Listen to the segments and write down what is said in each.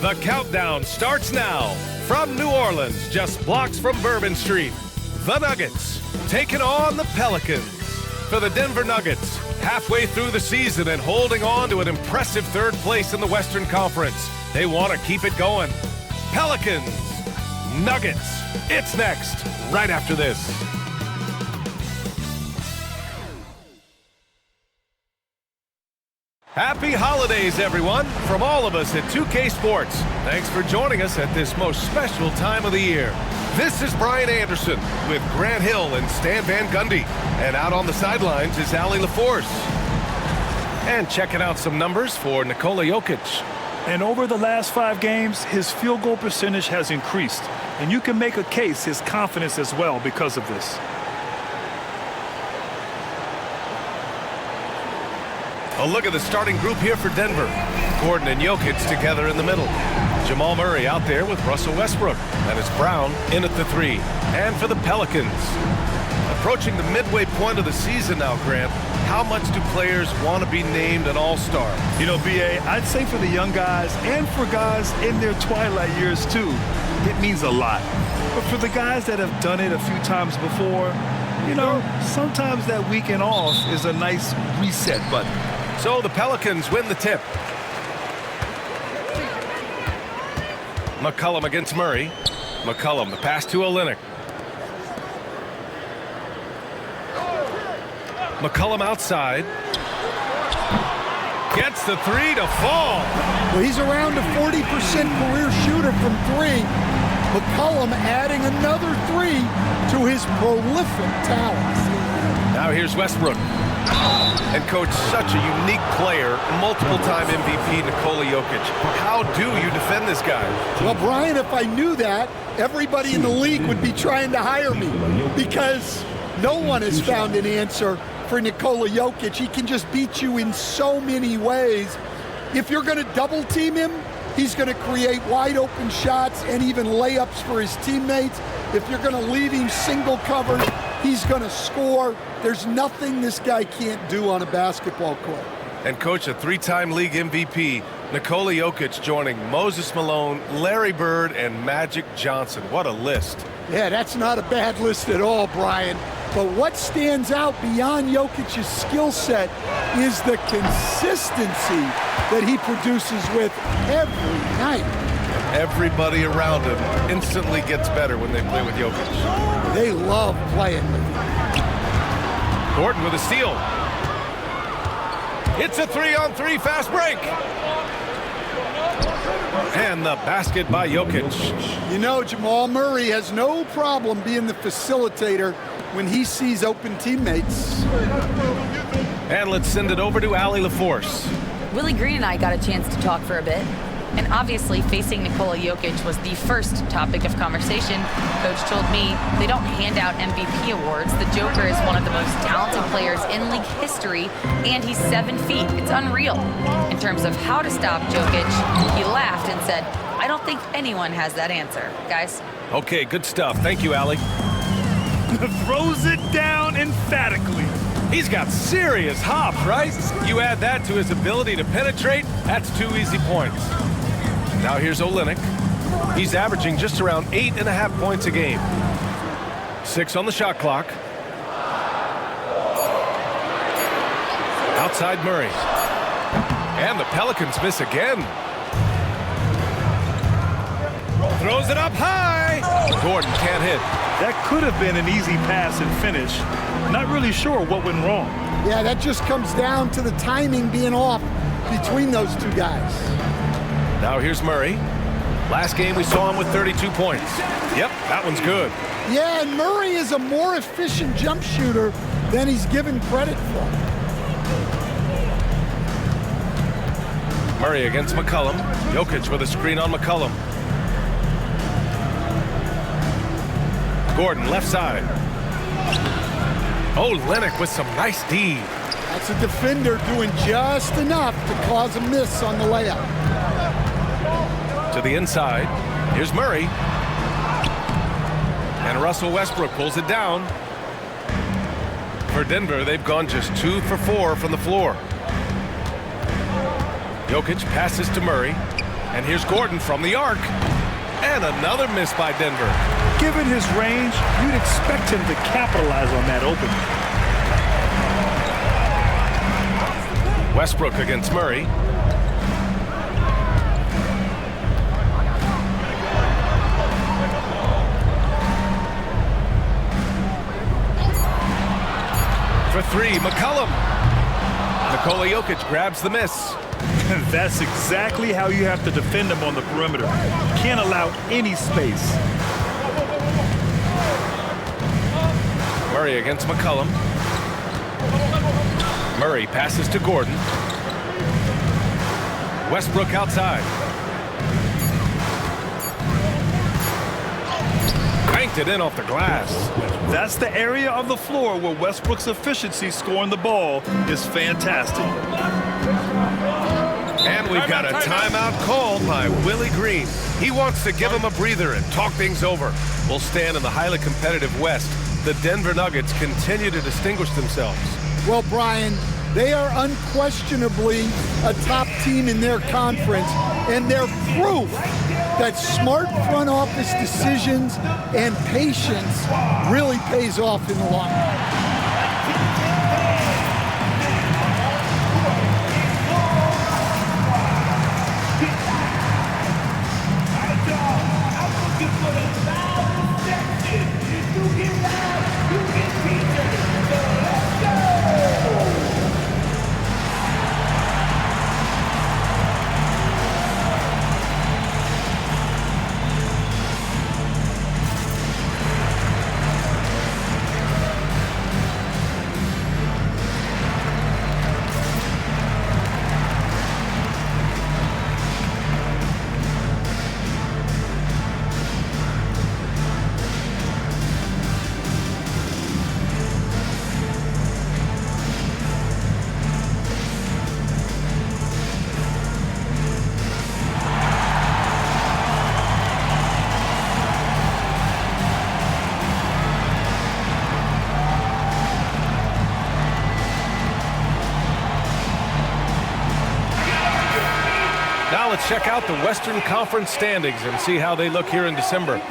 The countdown starts now. From New Orleans, just blocks from Bourbon Street, the Nuggets taking on the Pelicans. For the Denver Nuggets, halfway through the season and holding on to an impressive third place in the Western Conference. They want to keep it going. Pelicans, Nuggets, it's next, right after this. Happy holidays, everyone, from all of us at 2K Sports. Thanks for joining us at this most special time of the year. This is Brian Anderson with Grant Hill and Stan Van Gundy. And out on the sidelines is Allie LaForce. And checking out some numbers for Nikola Jokic. And over the last 5 games, his field goal percentage has increased. And you can make a case his confidence as well because of this. A look at the starting group here for Denver. Gordon and Jokic together in the middle. Jamal Murray out there with Russell Westbrook. And it's Brown in at the 3. And for the Pelicans. Approaching the midway point of the season now, Grant, how much do players want to be named an all-star? You know, B.A., I'd say for the young guys and for guys in their twilight years too, it means a lot. But for the guys that have done it a few times before, you know, sometimes that weekend off is a nice reset button. So the Pelicans win the tip. McCollum against Murray. McCollum, the pass to Olynyk. McCollum outside. Gets the 3 to fall. Well, he's around a 40% career shooter from 3. McCollum adding another 3 to his prolific talents. Now here's Westbrook. And coach, such a unique player, multiple-time MVP Nikola Jokic. How do you defend this guy? Well, Brian, if I knew that, everybody in the league would be trying to hire me because no one has found an answer for Nikola Jokic. He can just beat you in so many ways. If you're going to double-team him, he's going to create wide-open shots and even layups for his teammates. If you're going to leave him single-covered, he's going to score. There's nothing this guy can't do on a basketball court. And coach, a 3-time league MVP, Nikola Jokic joining Moses Malone, Larry Bird, and Magic Johnson. What a list. Yeah, that's not a bad list at all, Brian. But what stands out beyond Jokic's skill set is the consistency that he produces with every night. Everybody around him instantly gets better when they play with Jokic. They love playing with him. Gordon with a steal. It's a 3-on-3 fast break. And the basket by Jokic. You know, Jamal Murray has no problem being the facilitator when he sees open teammates. And let's send it over to Allie LaForce. Willie Green and I got a chance to talk for a bit. And obviously, facing Nikola Jokic was the first topic of conversation. Coach told me they don't hand out MVP awards. The Joker is one of the most talented players in league history, and he's 7 feet. It's unreal. In terms of how to stop Jokic, he laughed and said, I don't think anyone has that answer, guys. Okay, good stuff. Thank you, Allie. Throws it down emphatically. He's got serious hops, right? You add that to his ability to penetrate, that's 2 easy points. Now here's Olynyk. He's averaging just around 8.5 points a game. 6 on the shot clock. Outside Murray. And the Pelicans miss again. Throws it up high. Gordon can't hit. That could have been an easy pass and finish. Not really sure what went wrong. Yeah, that just comes down to the timing being off between those 2 guys. Now here's Murray. Last game we saw him with 32 points. Yep, that one's good. Yeah, and Murray is a more efficient jump shooter than he's given credit for. Murray against McCollum. Jokic with a screen on McCollum. Gordon left side. Olynyk with some nice D. That's a defender doing just enough to cause a miss on the layup. To the inside. Here's Murray. And Russell Westbrook pulls it down. For Denver, they've gone just 2 for 4 from the floor. Jokic passes to Murray. And here's Gordon from the arc. And another miss by Denver. Given his range, you'd expect him to capitalize on that opening. Westbrook against Murray. For three, McCollum. Nikola Jokic grabs the miss. That's exactly how you have to defend him on the perimeter. Can't allow any space. Murray against McCollum. Murray passes to Gordon. Westbrook outside. Banked it in off the glass. That's the area of the floor where Westbrook's efficiency scoring the ball is fantastic. And we've got a timeout called by Willie Green. He wants to give him a breather and talk things over. We'll stand in the highly competitive West. The Denver Nuggets continue to distinguish themselves. Well, Brian, they are unquestionably a top team in their conference, and they're proof that smart front office decisions and patience really pays off in the long run. Now let's check out the Western Conference standings and see how they look here in December.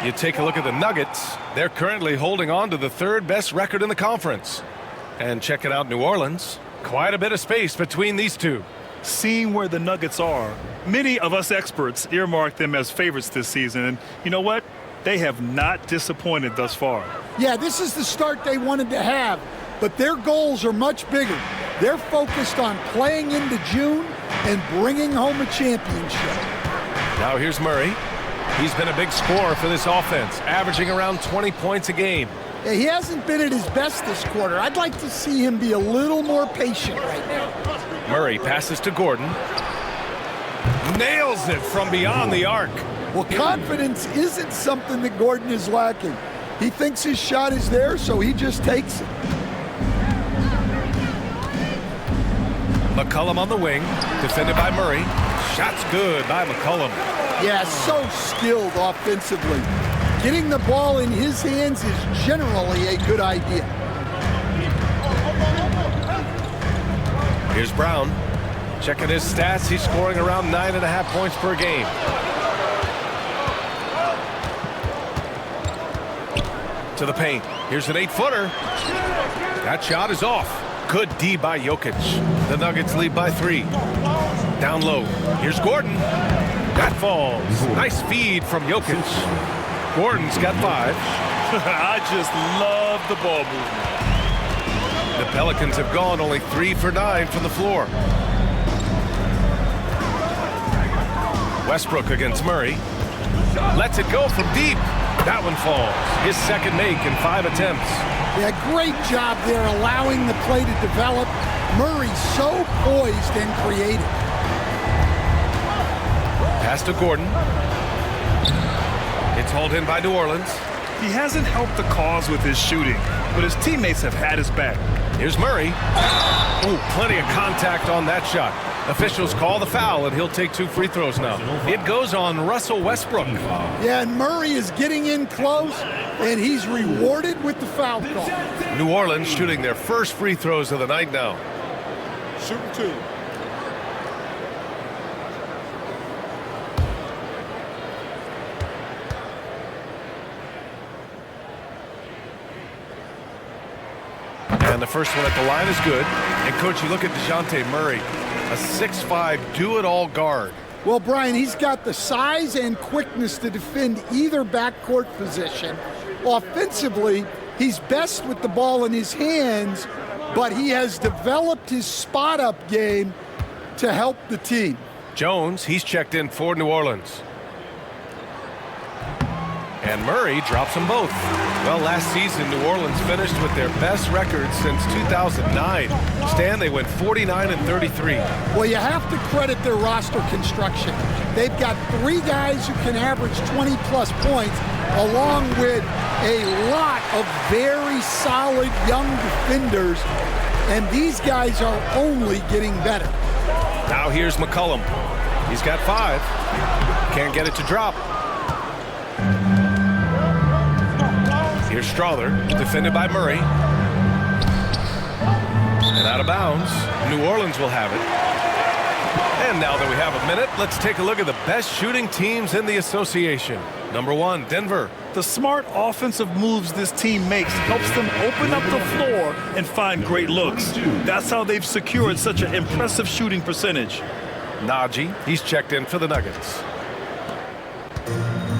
You take a look at the Nuggets. They're currently holding on to the third best record in the conference. And checking out New Orleans, quite a bit of space between these two. Seeing where the Nuggets are, many of us experts earmarked them as favorites this season. And you know what? They have not disappointed thus far. Yeah, this is the start they wanted to have, but their goals are much bigger. They're focused on playing into June and bringing home a championship. Now here's Murray. He's been a big scorer for this offense, averaging around 20 points a game. Yeah, he hasn't been at his best this quarter. I'd like to see him be a little more patient right now. Murray passes to Gordon. Nails it from beyond the arc. Well, confidence isn't something that Gordon is lacking. He thinks his shot is there, so he just takes it. McCollum on the wing, defended by Murray. Shot's good by McCollum. Yeah, so skilled offensively. Getting the ball in his hands is generally a good idea. Here's Brown. Checking his stats, he's scoring around 9.5 points per game. To the paint. Here's an 8-footer. That shot is off. Good D by Jokic. The Nuggets lead by 3. Down low. Here's Gordon. That falls. Nice feed from Jokic. Gordon's got 5. I just love the ball movement. The Pelicans have gone only 3 for 9 from the floor. Westbrook against Murray. Lets it go from deep. That one falls. His second make in 5 attempts. Yeah, great job there allowing the play to develop. Murray's so poised and creative. Pass to Gordon. It's hauled in by New Orleans. He hasn't helped the cause with his shooting, but his teammates have had his back. Here's Murray. Oh, plenty of contact on that shot. Officials call the foul, and he'll take 2 free throws now. It goes on Russell Westbrook. Yeah, and Murray is getting in close, and he's rewarded with the foul call. New Orleans shooting their first free throws of the night now. Shooting 2. And the first one at the line is good. And, Coach, you look at DeJounte Murray, a 6'5", do-it-all guard. Well, Brian, he's got the size and quickness to defend either backcourt position. Offensively, he's best with the ball in his hands, but he has developed his spot-up game to help the team. Jones, he's checked in for New Orleans. And Murray drops them both. Well, last season, New Orleans finished with their best record since 2009. Stan, they went 49-33. Well, you have to credit their roster construction. They've got 3 guys who can average 20-plus points, along with a lot of very solid young defenders, and these guys are only getting better. Now here's McCollum. He's got 5. Can't get it to drop. Here's Strother, defended by Murray. And out of bounds. New Orleans will have it. And now that we have a minute, let's take a look at the best shooting teams in the association. Number 1, Denver. The smart offensive moves this team makes helps them open up the floor and find great looks. That's how they've secured such an impressive shooting percentage. Najee, he's checked in for the Nuggets.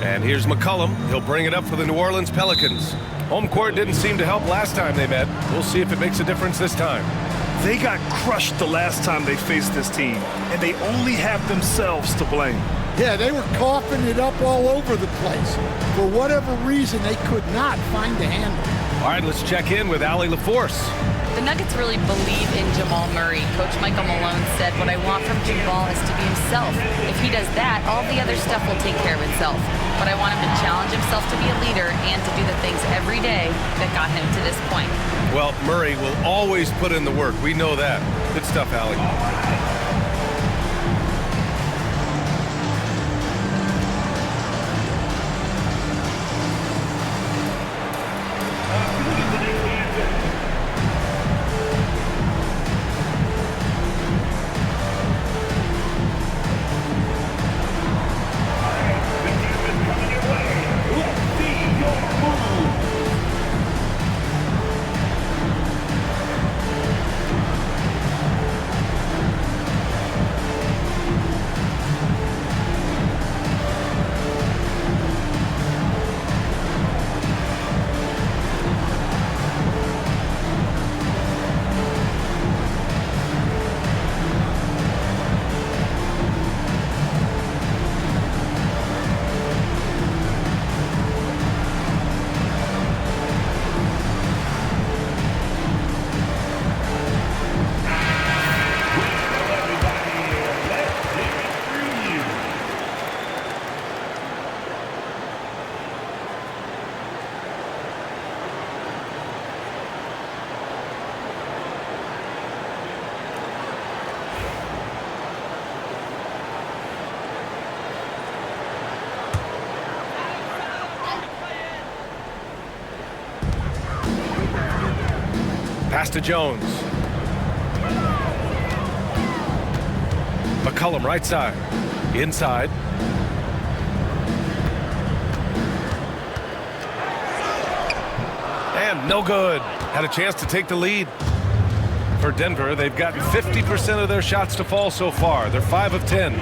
And here's McCollum. He'll bring it up for the New Orleans Pelicans. Home court didn't seem to help last time they met. We'll see if it makes a difference this time. They got crushed the last time they faced this team, and they only have themselves to blame. Yeah, they were coughing it up all over the place. For whatever reason, they could not find a handle. All right, let's check in with Allie LaForce. The Nuggets really believe in Jamal Murray. Coach Michael Malone said, what I want from Jamal is to be himself. If he does that, all the other stuff will take care of itself. But I want him to challenge himself to be a leader and to do the things every day that got him to this point. Well, Murray will always put in the work. We know that. Good stuff, Allie. Pass to Jones. McCollum right side. Inside. And no good. Had a chance to take the lead. For Denver, they've gotten 50% of their shots to fall so far. They're 5 of 10.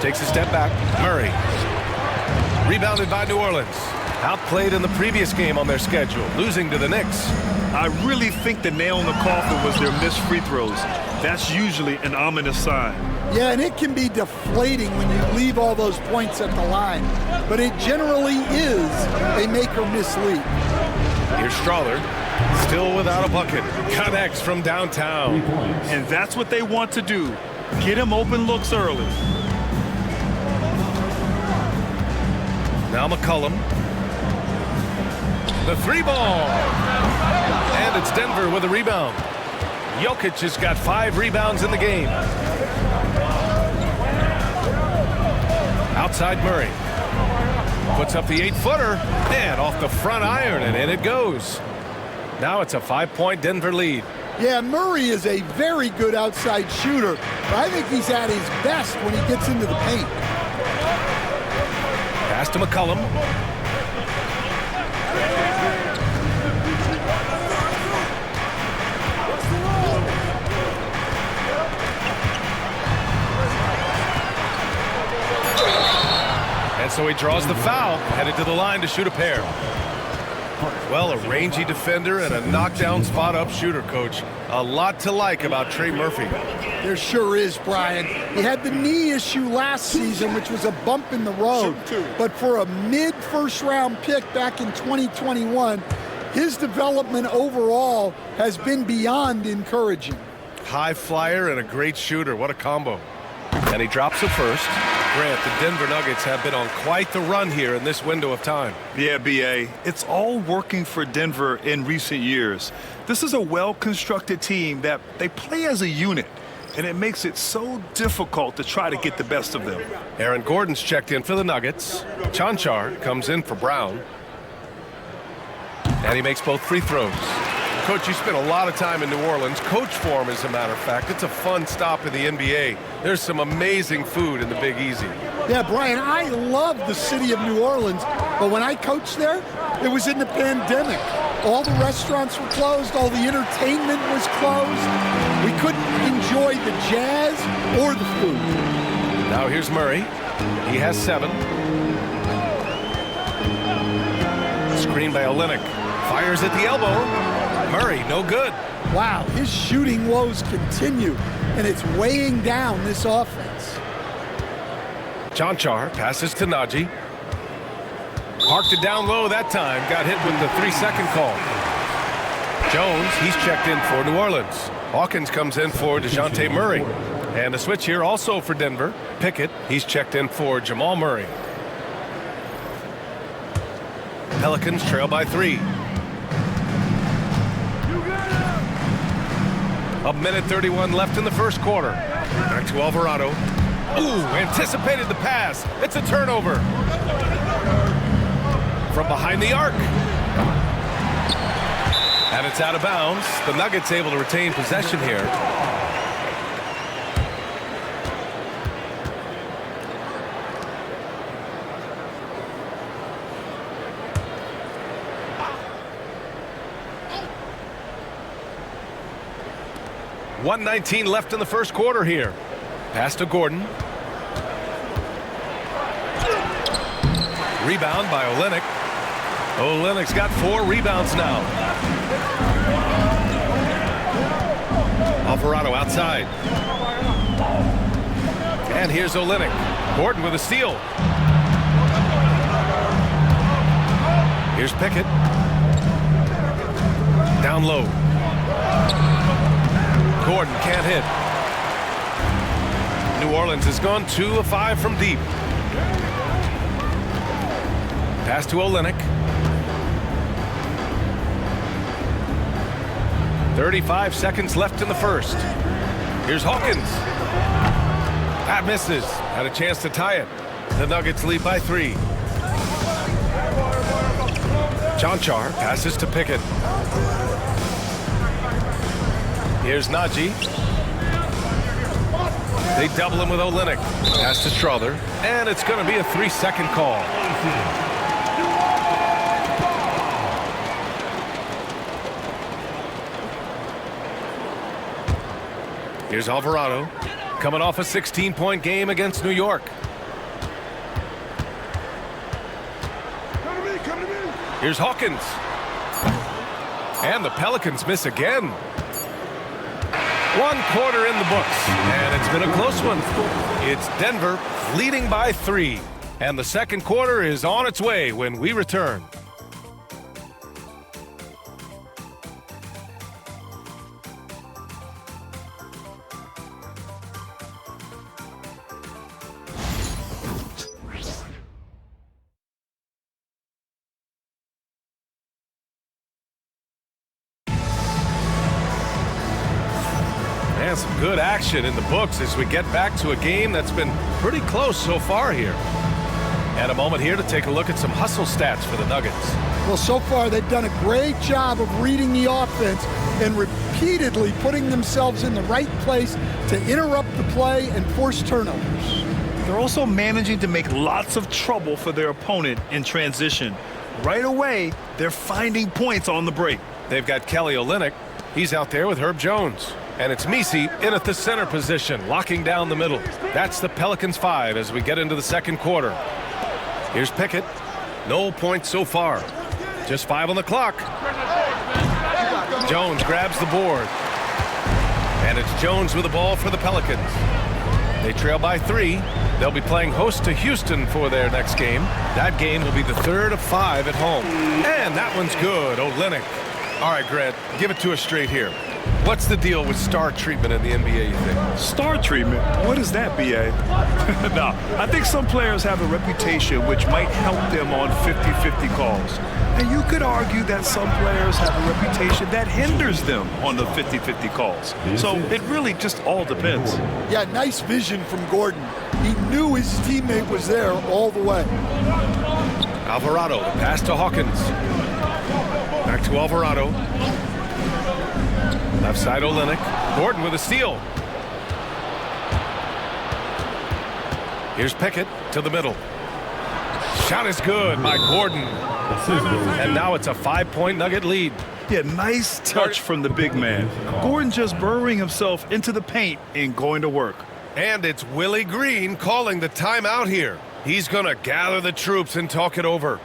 Takes a step back. Murray. Rebounded by New Orleans. Outplayed in the previous game on their schedule, losing to the Knicks. I really think the nail in the coffin was their missed free throws. That's usually an ominous sign. Yeah, and it can be deflating when you leave all those points at the line. But it generally is a make or miss lead. Here's Strother, still without a bucket. Connects from downtown. And that's what they want to do. Get him open looks early. Now McCollum. The 3-ball. And it's Denver with a rebound. Jokic has got 5 rebounds in the game. Outside Murray. Puts up the 8-footer. And off the front iron, and in it goes. Now it's a 5-point Denver lead. Yeah, Murray is a very good outside shooter. But I think he's at his best when he gets into the paint. Pass to McCollum. so he draws the foul, headed to the line to shoot a pair. Well, a rangy defender and a knockdown spot-up shooter, Coach. A lot to like about Trey Murphy. There sure is, Brian. He had the knee issue last season, which was a bump in the road. But for a mid-first-round pick back in 2021, his development overall has been beyond encouraging. High flyer and a great shooter. What a combo. And he drops it first. Grant, the Denver Nuggets have been on quite the run here in this window of time. Yeah, B.A., it's all working for Denver in recent years. This is a well-constructed team that they play as a unit, and it makes it so difficult to try to get the best of them. Aaron Gordon's checked in for the Nuggets. Chanchar comes in for Brown. And he makes both free throws. Coach, you spent a lot of time in New Orleans. Coach form, as a matter of fact. It's a fun stop in the NBA. There's some amazing food in the Big Easy. Yeah, Brian, I love the city of New Orleans, but when I coached there, it was in the pandemic. All the restaurants were closed, all the entertainment was closed. We couldn't enjoy the jazz or the food. Now here's Murray. He has 7. Screen by Olynyk. Fires at the elbow. Murray, no good. Wow, his shooting woes continue, and it's weighing down this offense. Chanchar passes to Najee. Parked it down low that time. Got hit with the 3-second call. Jones, he's checked in for New Orleans. Hawkins comes in for DeJounte Murray. And a switch here also for Denver. Pickett, he's checked in for Jamal Murray. Pelicans trail by 3. A minute 31 left in the first quarter. Back to Alvarado. Ooh, anticipated the pass. It's a turnover. From behind the arc. And it's out of bounds. The Nuggets able to retain possession here. .119 left in the first quarter here. Pass to Gordon. Rebound by Olynyk. Olynyk's got 4 rebounds now. Alvarado outside. And here's Olynyk. Gordon with a steal. Here's Pickett. Down low. Gordon can't hit. New Orleans has gone 2 of 5 from deep. Pass to Olynyk. 35 seconds left in the first. Here's Hawkins. That misses. Had a chance to tie it. The Nuggets lead by 3. Chanchar passes to Pickett. Here's Najee. They double him with Olynyk. Pass to Strother. And it's going to be a 3-second call. Here's Alvarado. Coming off a 16-point game against New York. Here's Hawkins. And the Pelicans miss again. 1 quarter in the books, and it's been a close one. It's Denver leading by 3, and the second quarter is on its way when we return. And some good action in the books as we get back to a game that's been pretty close so far here. And a moment here to take a look at some hustle stats for the Nuggets. Well, so far they've done a great job of reading the offense and repeatedly putting themselves in the right place to interrupt the play and force turnovers. They're also managing to make lots of trouble for their opponent in transition. Right away, they're finding points on the break. They've got Kelly Olynyk. He's out there with Herb Jones. And it's Misi in at the center position, locking down the middle. That's the Pelicans 5 as we get into the second quarter. Here's Pickett. No points so far. Just 5 on the clock. Jones grabs the board. And it's Jones with the ball for the Pelicans. They trail by 3. They'll be playing host to Houston for their next game. That game will be the 3rd of 5 at home. And that one's good. Olynyk. All right, Grant, give it to us straight here. What's the deal with star treatment in the NBA, you think? Star treatment? What is that, B.A.? No, I think some players have a reputation which might help them on 50-50 calls. And you could argue that some players have a reputation that hinders them on the 50-50 calls. So it really just all depends. Yeah, nice vision from Gordon. He knew his teammate was there all the way. Alvarado, the pass to Hawkins. Back to Alvarado. Left side Olynyk. Gordon with a steal. Here's Pickett to the middle. Shot is good by Gordon. And now it's a 5-point Nugget lead. Yeah, nice touch from the big man. Gordon just burrowing himself into the paint and going to work. And it's Willie Green calling the timeout here. He's going to gather the troops and talk it over.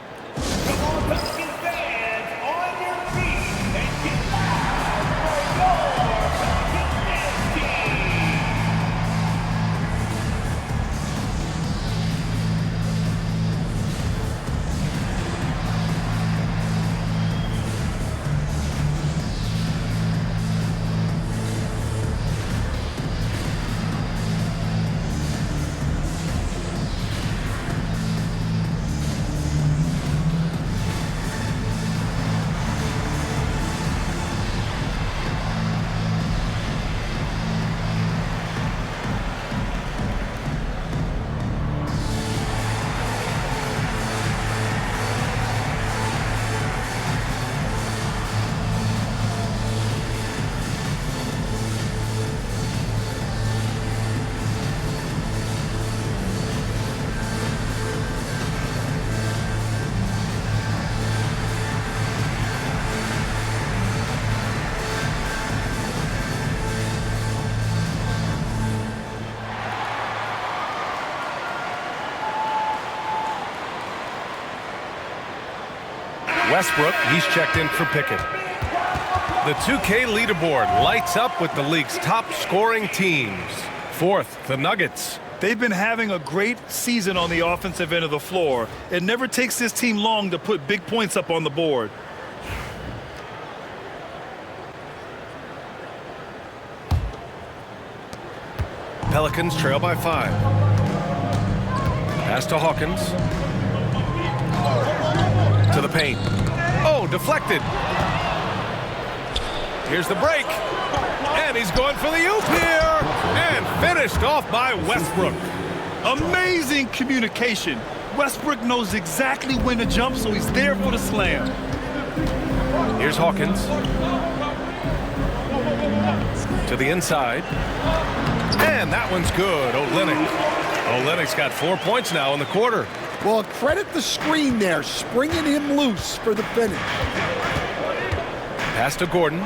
Westbrook, he's checked in for Pickett. The 2K leaderboard lights up with the league's top scoring teams. 4th, the Nuggets. They've been having a great season on the offensive end of the floor. It never takes this team long to put big points up on the board. Pelicans trail by 5. Pass to Hawkins. To the paint. Oh, deflected. Here's the break. And he's going for the oop here. And finished off by Westbrook. Amazing communication. Westbrook knows exactly when to jump, so he's there for the slam. Here's Hawkins. To the inside. And that one's good. Olynyk. Olynyk's got 4 points now in the quarter. Well, credit the screen there, springing him loose for the finish. Pass to Gordon.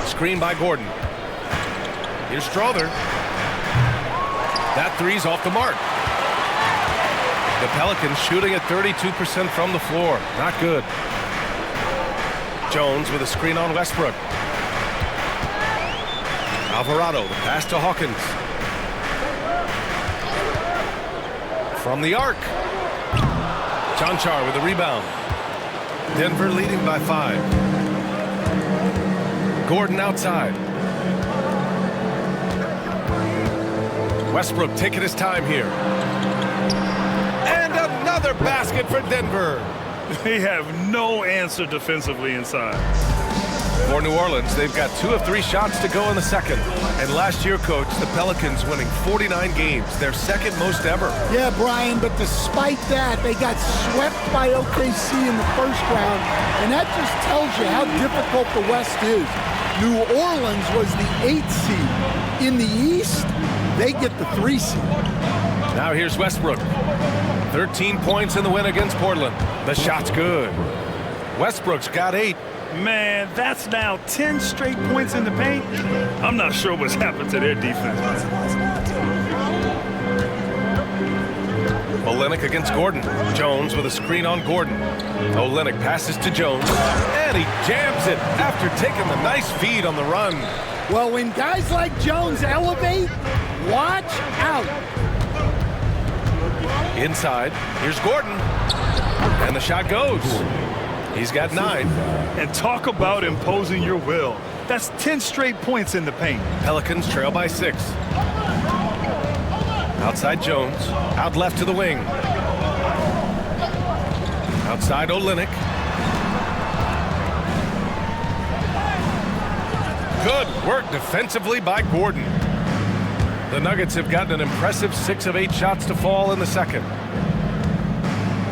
Screen by Gordon. Here's Strother. That three's off the mark. The Pelicans shooting at 32% from the floor. Not good. Jones with a screen on Westbrook. Alvarado, the pass to Hawkins. From the arc. Chanchar with the rebound. Denver leading by 5. Gordon outside. Westbrook taking his time here. And another basket for Denver. They have no answer defensively inside. For New Orleans, they've got 2 of 3 shots to go in the second. And last year, Coach, the Pelicans winning 49 games, their second most ever. Yeah, Brian, but despite that, they got swept by OKC in the first round, and that just tells you how difficult the West is. New Orleans was the 8th seed. In the East, they get the 3 seed. Now here's Westbrook. 13 points in the win against Portland. The shot's good. Westbrook's got 8. Man, that's now 10 straight points in the paint. I'm not sure what's happened to their defense. Olynyk against Gordon. Jones with a screen on Gordon. Olynyk passes to Jones, and he jams it after taking the nice feed on the run. Well, when guys like Jones elevate, watch out. Inside, here's Gordon, and the shot goes. He's got 9. And talk about imposing your will. That's 10 straight points in the paint. Pelicans trail by 6. Outside Jones, out left to the wing. Outside Olynyk. Good work defensively by Gordon. The Nuggets have gotten an impressive 6 of 8 shots to fall in the second.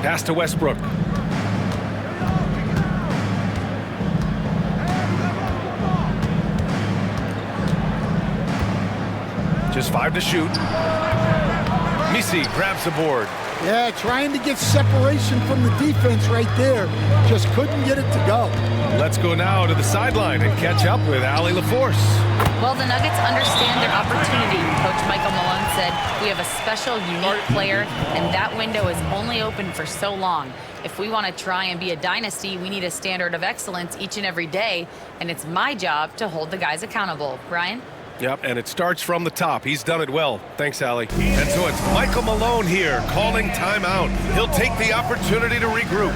Pass to Westbrook. Just 5 to shoot. Misi grabs the board. Yeah, trying to get separation from the defense right there. Just couldn't get it to go. Let's go now to the sideline and catch up with Allie LaForce. Well, the Nuggets understand their opportunity. Coach Michael Malone said, we have a special, unique player, and that window is only open for so long. If we want to try and be a dynasty, we need a standard of excellence each and every day, and it's my job to hold the guys accountable. Brian? Yep, and it starts from the top. He's done it well. Thanks, Allie. And so it's Michael Malone here calling timeout. He'll take the opportunity to regroup.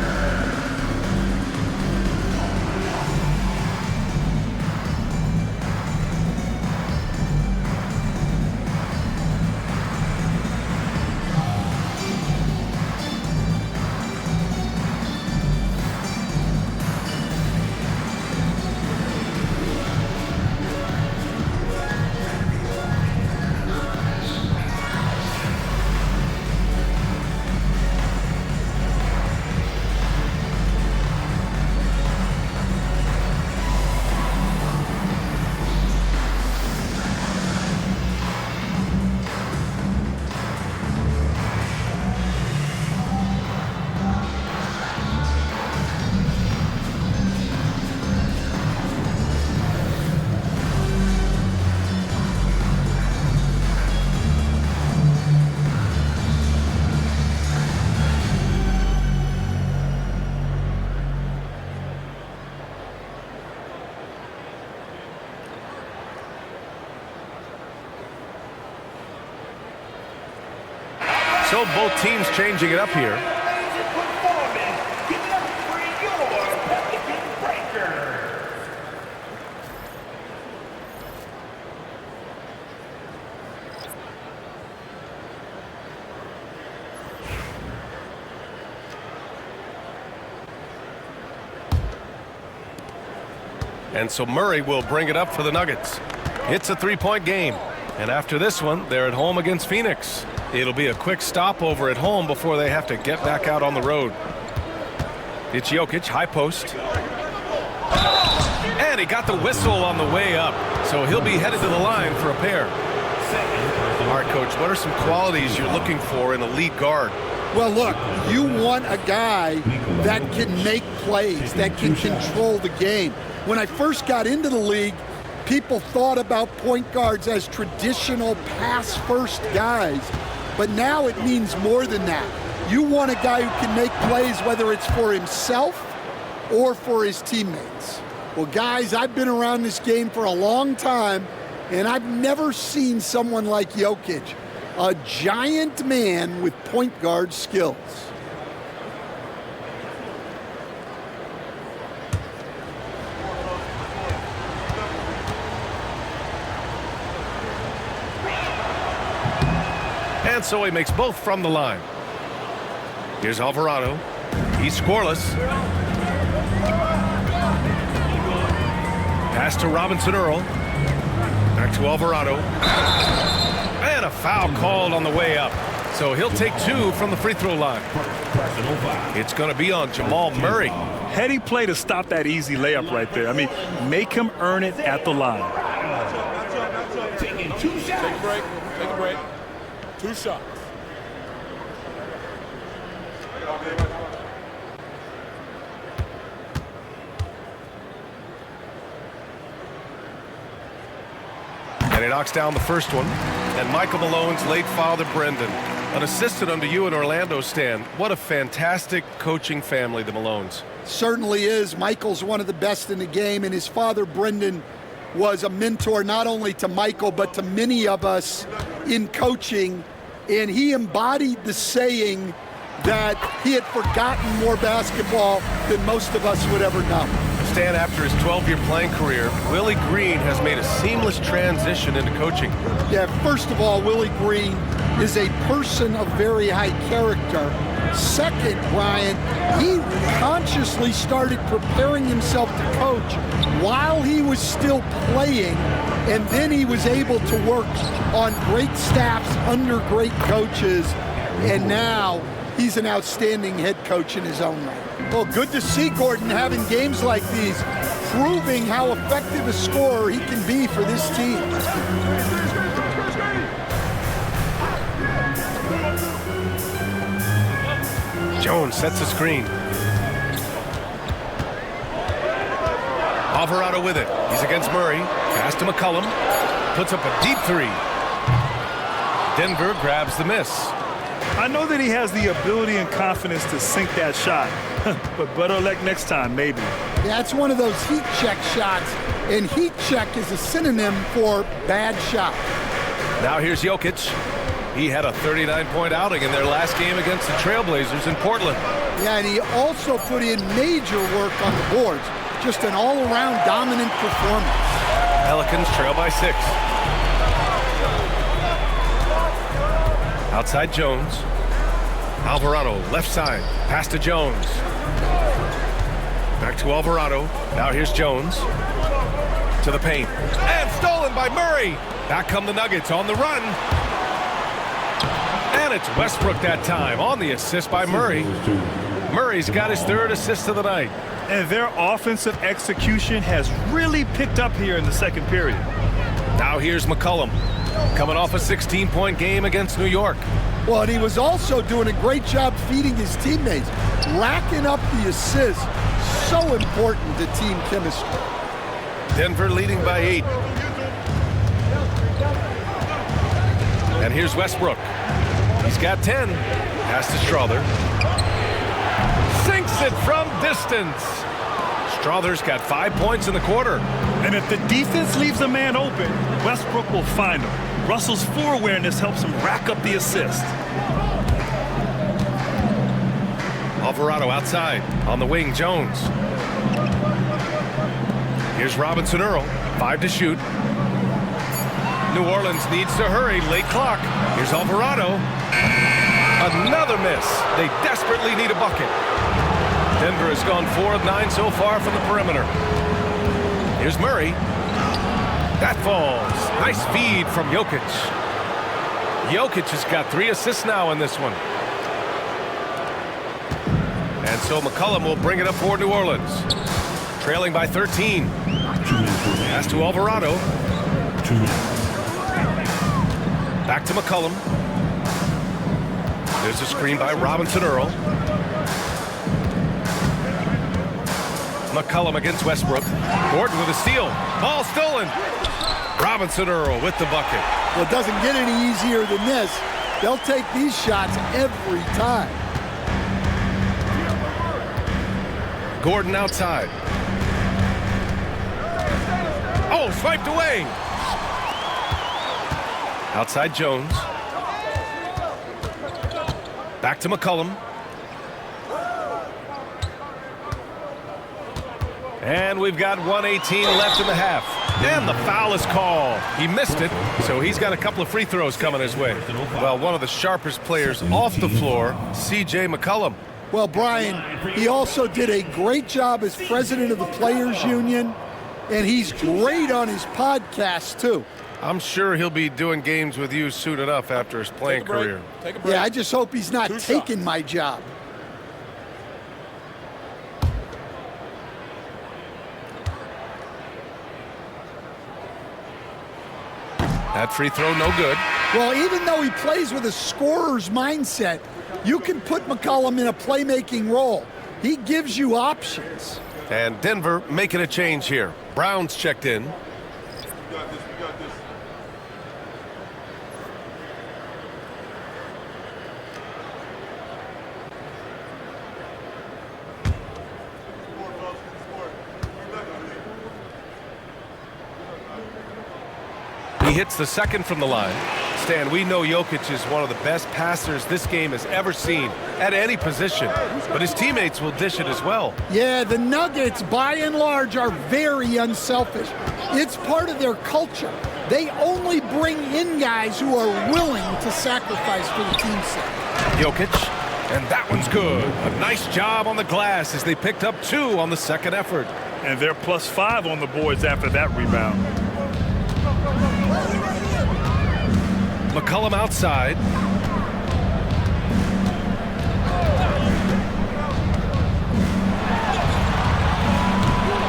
So both teams changing it up here. And so Murray will bring it up for the Nuggets. It's a 3-point game. And after this one, they're at home against Phoenix. It'll be a quick stopover at home before they have to get back out on the road. It's Jokic, high post. And he got the whistle on the way up, so he'll be headed to the line for a pair. All right, Coach, what are some qualities you're looking for in a lead guard? Well, look, you want a guy that can make plays, that can control the game. When I first got into the league, people thought about point guards as traditional pass-first guys. But now it means more than that. You want a guy who can make plays, whether it's for himself or for his teammates. Well, guys, I've been around this game for a long time, and I've never seen someone like Jokic, a giant man with point guard skills. And so he makes both from the line. Here's Alvarado. He's scoreless. Pass to Robinson Earl. Back to Alvarado. And a foul called on the way up. So he'll take 2 from the free throw line. It's going to be on Jamal Murray. Heady play to stop that easy layup right there. I mean, make him earn it at the line. Taking 2 shots. Take a break. Take a break. 2 shots. And he knocks down the first one. And Michael Malone's late father, Brendan. An assistant under you in Orlando, Stan. What a fantastic coaching family, the Malones. Certainly is. Michael's one of the best in the game, and his father, Brendan, was a mentor not only to Michael, but to many of us in coaching, and he embodied the saying that he had forgotten more basketball than most of us would ever know. Stan, after his 12-year playing career, Willie Green has made a seamless transition into coaching. Yeah, first of all, Willie Green is a person of very high character. Second, Brian, he consciously started preparing himself to coach while he was still playing, and then he was able to work on great staffs under great coaches, and now he's an outstanding head coach in his own right. Well, good to see Gordon having games like these, proving how effective a scorer he can be for this team. Jones sets a screen. Alvarado with it. He's against Murray. Pass to McCollum. Puts up a deep three. Denver grabs the miss. I know that he has the ability and confidence to sink that shot, but better luck next time, maybe. That's one of those heat check shots, and heat check is a synonym for bad shot. Now here's Jokic. He had a 39-point outing in their last game against the Trailblazers in Portland. Yeah, and he also put in major work on the boards. Just an all-around dominant performance. Pelicans trail by 6. Outside Jones. Alvarado, left side. Pass to Jones. Back to Alvarado. Now here's Jones. To the paint. And stolen by Murray. Back come the Nuggets on the run. And it's Westbrook that time on the assist by Murray. Murray's got his 3rd assist of the night. And their offensive execution has really picked up here in the second period. Now here's McCollum, coming off a 16-point game against New York. Well, and he was also doing a great job feeding his teammates, racking up the assists. So important to team chemistry. Denver leading by 8. And here's Westbrook. He's got 10. Pass to Strother. Sinks it from distance. Strother's got 5 points in the quarter. And if the defense leaves a man open, Westbrook will find him. Russell's floor awareness helps him rack up the assist. Alvarado outside. On the wing, Jones. Here's Robinson Earl. 5 to shoot. New Orleans needs to hurry. Late clock. Here's Alvarado. Another miss. They desperately need a bucket. Denver has gone 4 of 9 so far from the perimeter. Here's Murray. That falls. Nice feed from Jokic. Jokic has got 3 assists now in this one. And so McCollum will bring it up for New Orleans. Trailing by 13. Pass to Alvarado. Back to McCollum. There's a screen by Robinson Earl. McCollum against Westbrook. Gordon with a steal. Ball stolen. Robinson Earl with the bucket. Well, it doesn't get any easier than this. They'll take these shots every time. Gordon outside. Oh, swiped away. Outside Jones. Back to McCollum. And we've got 1:18 left in the half. And the foul is called. He missed it, so he's got a couple of free throws coming his way. Well, one of the sharpest players off the floor, C.J. McCollum. Well, Brian, he also did a great job as president of the Players Union, and he's great on his podcast, too. I'm sure he'll be doing games with you soon enough after his playing career. Take a break. Yeah, I just hope he's not taking my job. That free throw, no good. Well, even though he plays with a scorer's mindset, you can put McCollum in a playmaking role. He gives you options. And Denver making a change here. Brown's checked in. We got this. He hits the second from the line. Stan, we know Jokic is one of the best passers this game has ever seen at any position, but his teammates will dish it as well. Yeah, the Nuggets, by and large, are very unselfish. It's part of their culture. They only bring in guys who are willing to sacrifice for the team's sake. Jokic, and that one's good. A nice job on the glass as they picked up 2 on the second effort. And they're +5 on the boards after that rebound. McCollum outside.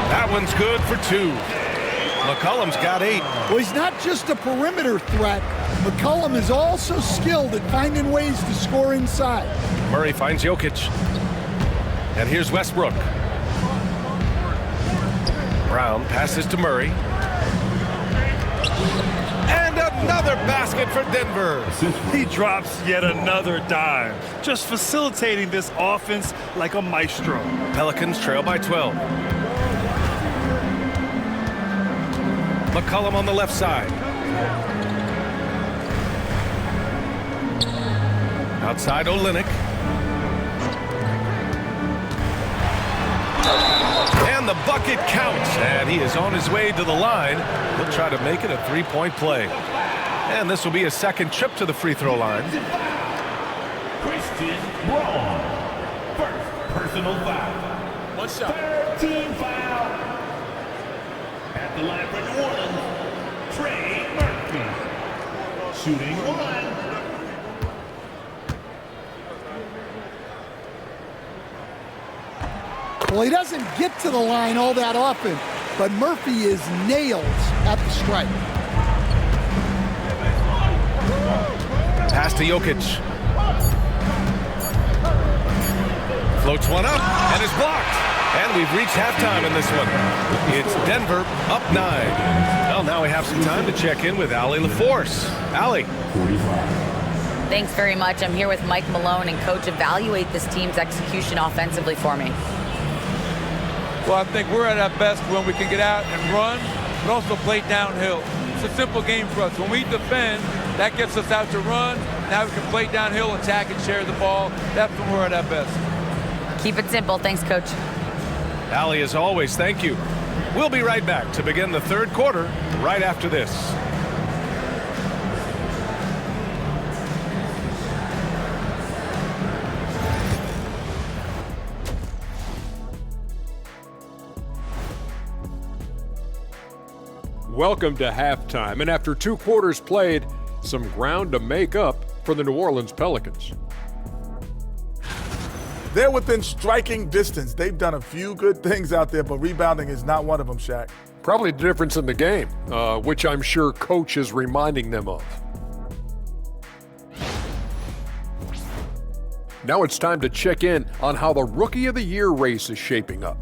That one's good for 2. McCollum's got 8. Well, he's not just a perimeter threat. McCollum is also skilled at finding ways to score inside. Murray finds Jokic. And here's Westbrook. Brown passes to Murray. And another basket for Denver. He drops yet another dime, just facilitating this offense like a maestro. Pelicans trail by 12. McCollum on the left side. Outside Olynyk. And the bucket counts, and he is on his way to the line. He'll try to make it a 3-point play. And this will be a second trip to the free throw line. Christian Braun. First personal foul. 1 shot. 13 foul. At the line for New Orleans, Trey Murphy. Shooting 1. Well, he doesn't get to the line all that often, but Murphy is nails at the stripe. Pass to Jokic. Floats one up and is blocked. And we've reached halftime in this one. It's Denver up 9. Well, now we have some time to check in with Allie LaForce. Allie. Thanks very much. I'm here with Mike Malone, and Coach, evaluate this team's execution offensively for me. Well, I think we're at our best when we can get out and run, but also play downhill. It's a simple game for us. When we defend, that gets us out to run. Now we can play downhill, attack, and share the ball. That's when we're at our best. Keep it simple. Thanks, Coach. Allie, as always, thank you. We'll be right back to begin the third quarter right after this. Welcome to halftime, and after 2 quarters played, some ground to make up for the New Orleans Pelicans. They're within striking distance. They've done a few good things out there, but rebounding is not one of them, Shaq. Probably the difference in the game, which I'm sure Coach is reminding them of. Now it's time to check in on how the Rookie of the Year race is shaping up.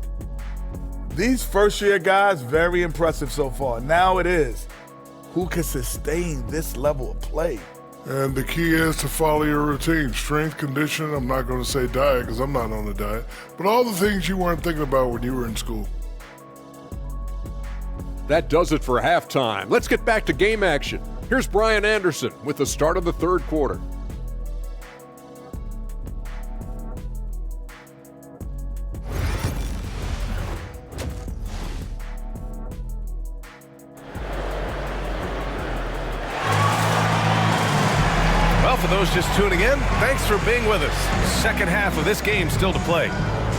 These first-year guys, very impressive so far. Now it is, who can sustain this level of play? And the key is to follow your routine. Strength, conditioning, I'm not going to say diet because I'm not on a diet, but all the things you weren't thinking about when you were in school. That does it for halftime. Let's get back to game action. Here's Brian Anderson with the start of the third quarter. For those just tuning in, thanks for being with us. Second half of this game still to play.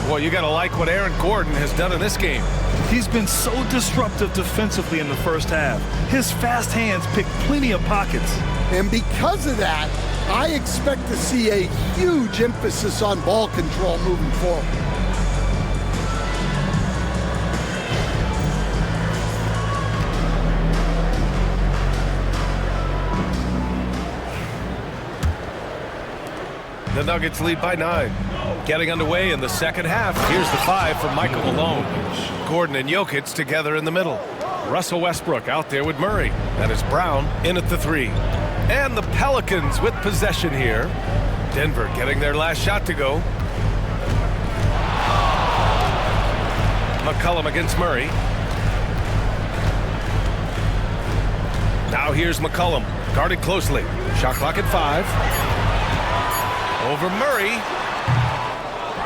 Well, you got to like what Aaron Gordon has done in this game. He's been so disruptive defensively in the first half. His fast hands pick plenty of pockets. And because of that, I expect to see a huge emphasis on ball control moving forward. The Nuggets lead by 9. Getting underway in the second half. Here's the 5 from Michael Malone. Gordon and Jokic together in the middle. Russell Westbrook out there with Murray. That is Brown in at the 3. And the Pelicans with possession here. Denver getting their last shot to go. McCollum against Murray. Now here's McCollum, guarded closely. Shot clock at 5. Over Murray.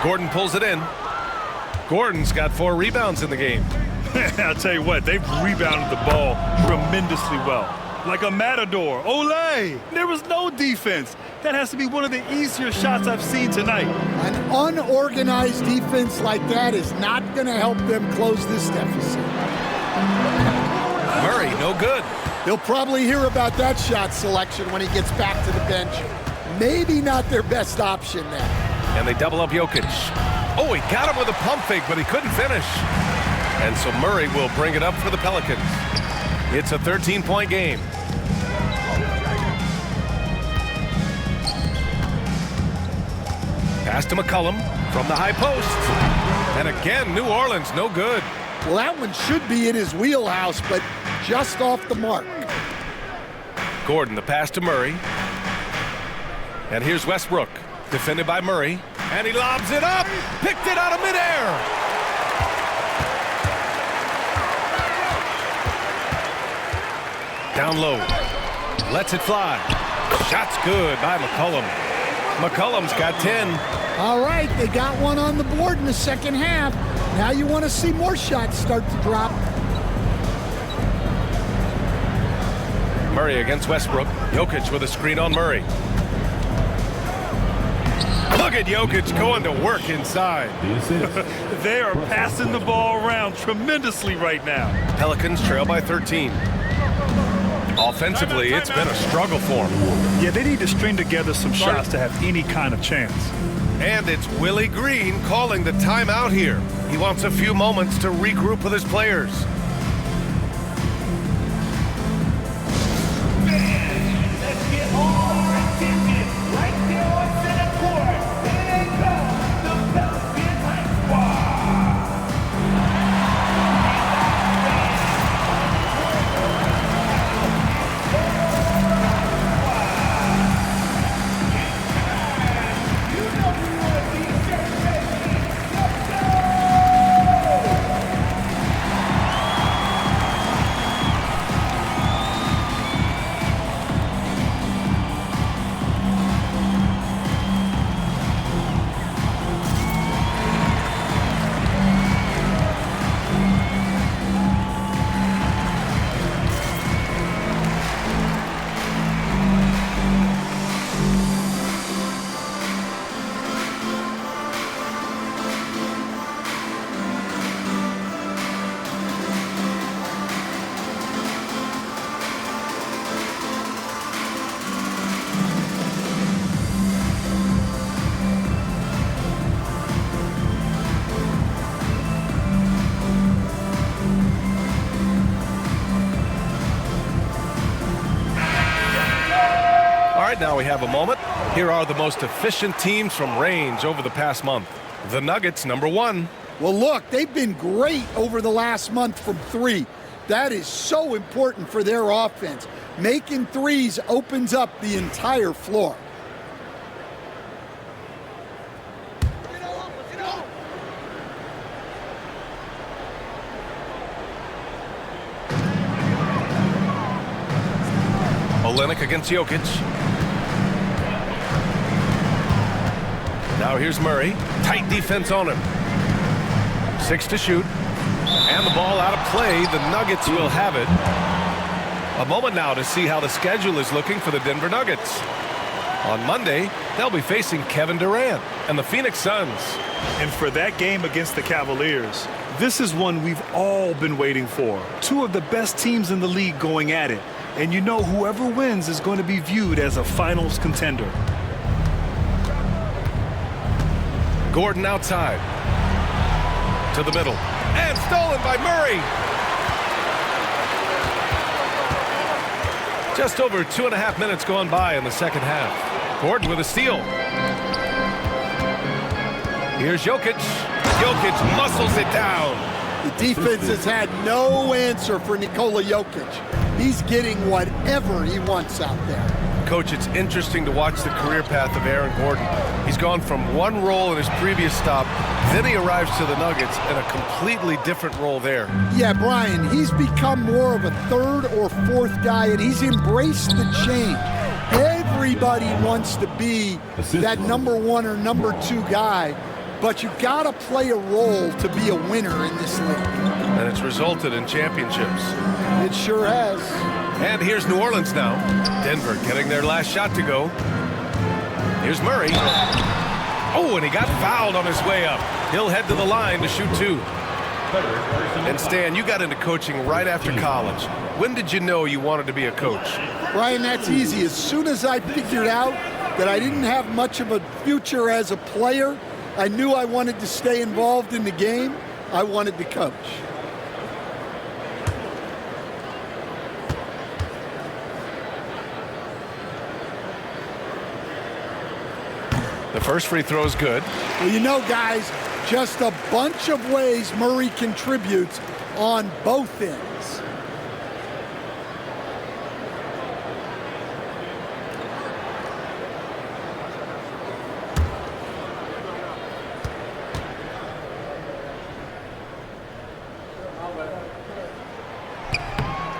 Gordon pulls it in. Gordon's got 4 rebounds in the game. I'll tell you what, they've rebounded the ball tremendously well. Like a matador. Olay! There was no defense. That has to be one of the easier shots I've seen tonight. An unorganized defense like that is not going to help them close this deficit. Murray, no good. He'll probably hear about that shot selection when he gets back to the bench. Maybe not their best option there. And they double up Jokic. Oh, he got him with a pump fake, but he couldn't finish. And so Murray will bring it up for the Pelicans. It's a 13-point game. Pass to McCollum from the high post. And again, New Orleans, no good. Well, that one should be in his wheelhouse, but just off the mark. Gordon, the pass to Murray. And here's Westbrook, defended by Murray. And he lobs it up, picked it out of midair. Down low, lets it fly. Shot's good by McCollum. McCollum's got 10. All right, they got one on the board in the second half. Now you want to see more shots start to drop. Murray against Westbrook. Jokic with a screen on Murray. Look at Jokic going to work inside. They are passing the ball around tremendously right now. Pelicans trail by 13. Offensively, it's been a struggle for them. Yeah, they need to string together some shots to have any kind of chance. And it's Willie Green calling the timeout here. He wants a few moments to regroup with his players. Let's get all our attention right there on center court. Here they go, the Pelicans High Now we have a moment. Here are the most efficient teams from range over the past month. The Nuggets, number 1. Well, look, they've been great over the last month from 3. That is so important for their offense. Making threes opens up the entire floor. Olynyk against Jokic. Now here's Murray. Tight defense on him. 6 to shoot. And the ball out of play. The Nuggets will have it. A moment now to see how the schedule is looking for the Denver Nuggets. On Monday, they'll be facing Kevin Durant and the Phoenix Suns. And for that game against the Cavaliers, this is one we've all been waiting for. 2 of the best teams in the league going at it. And you know whoever wins is going to be viewed as a finals contender. Gordon outside. To the middle. And stolen by Murray. Just over 2.5 minutes gone by in the second half. Gordon with a steal. Here's Jokic. Jokic muscles it down. The defense has had no answer for Nikola Jokic. He's getting whatever he wants out there. Coach, it's interesting to watch the career path of Aaron Gordon. He's gone from one role in his previous stop, then he arrives to the Nuggets in a completely different role there. Yeah, Brian, he's become more of a third or fourth guy, and he's embraced the change. Everybody wants to be that number one or number two guy, but you got to play a role to be a winner in this league. And it's resulted in championships. It sure has. And here's New Orleans now. Denver getting their last shot to go. Here's Murray. Oh, and he got fouled on his way up. He'll head to the line to shoot two. And Stan, you got into coaching right after college. When did you know you wanted to be a coach? Brian, that's easy. As soon as I figured out that I didn't have much of a future as a player, I knew I wanted to stay involved in the game. I wanted to coach. The first free throw is good. Well, you know, guys, just a bunch of ways Murray contributes on both ends.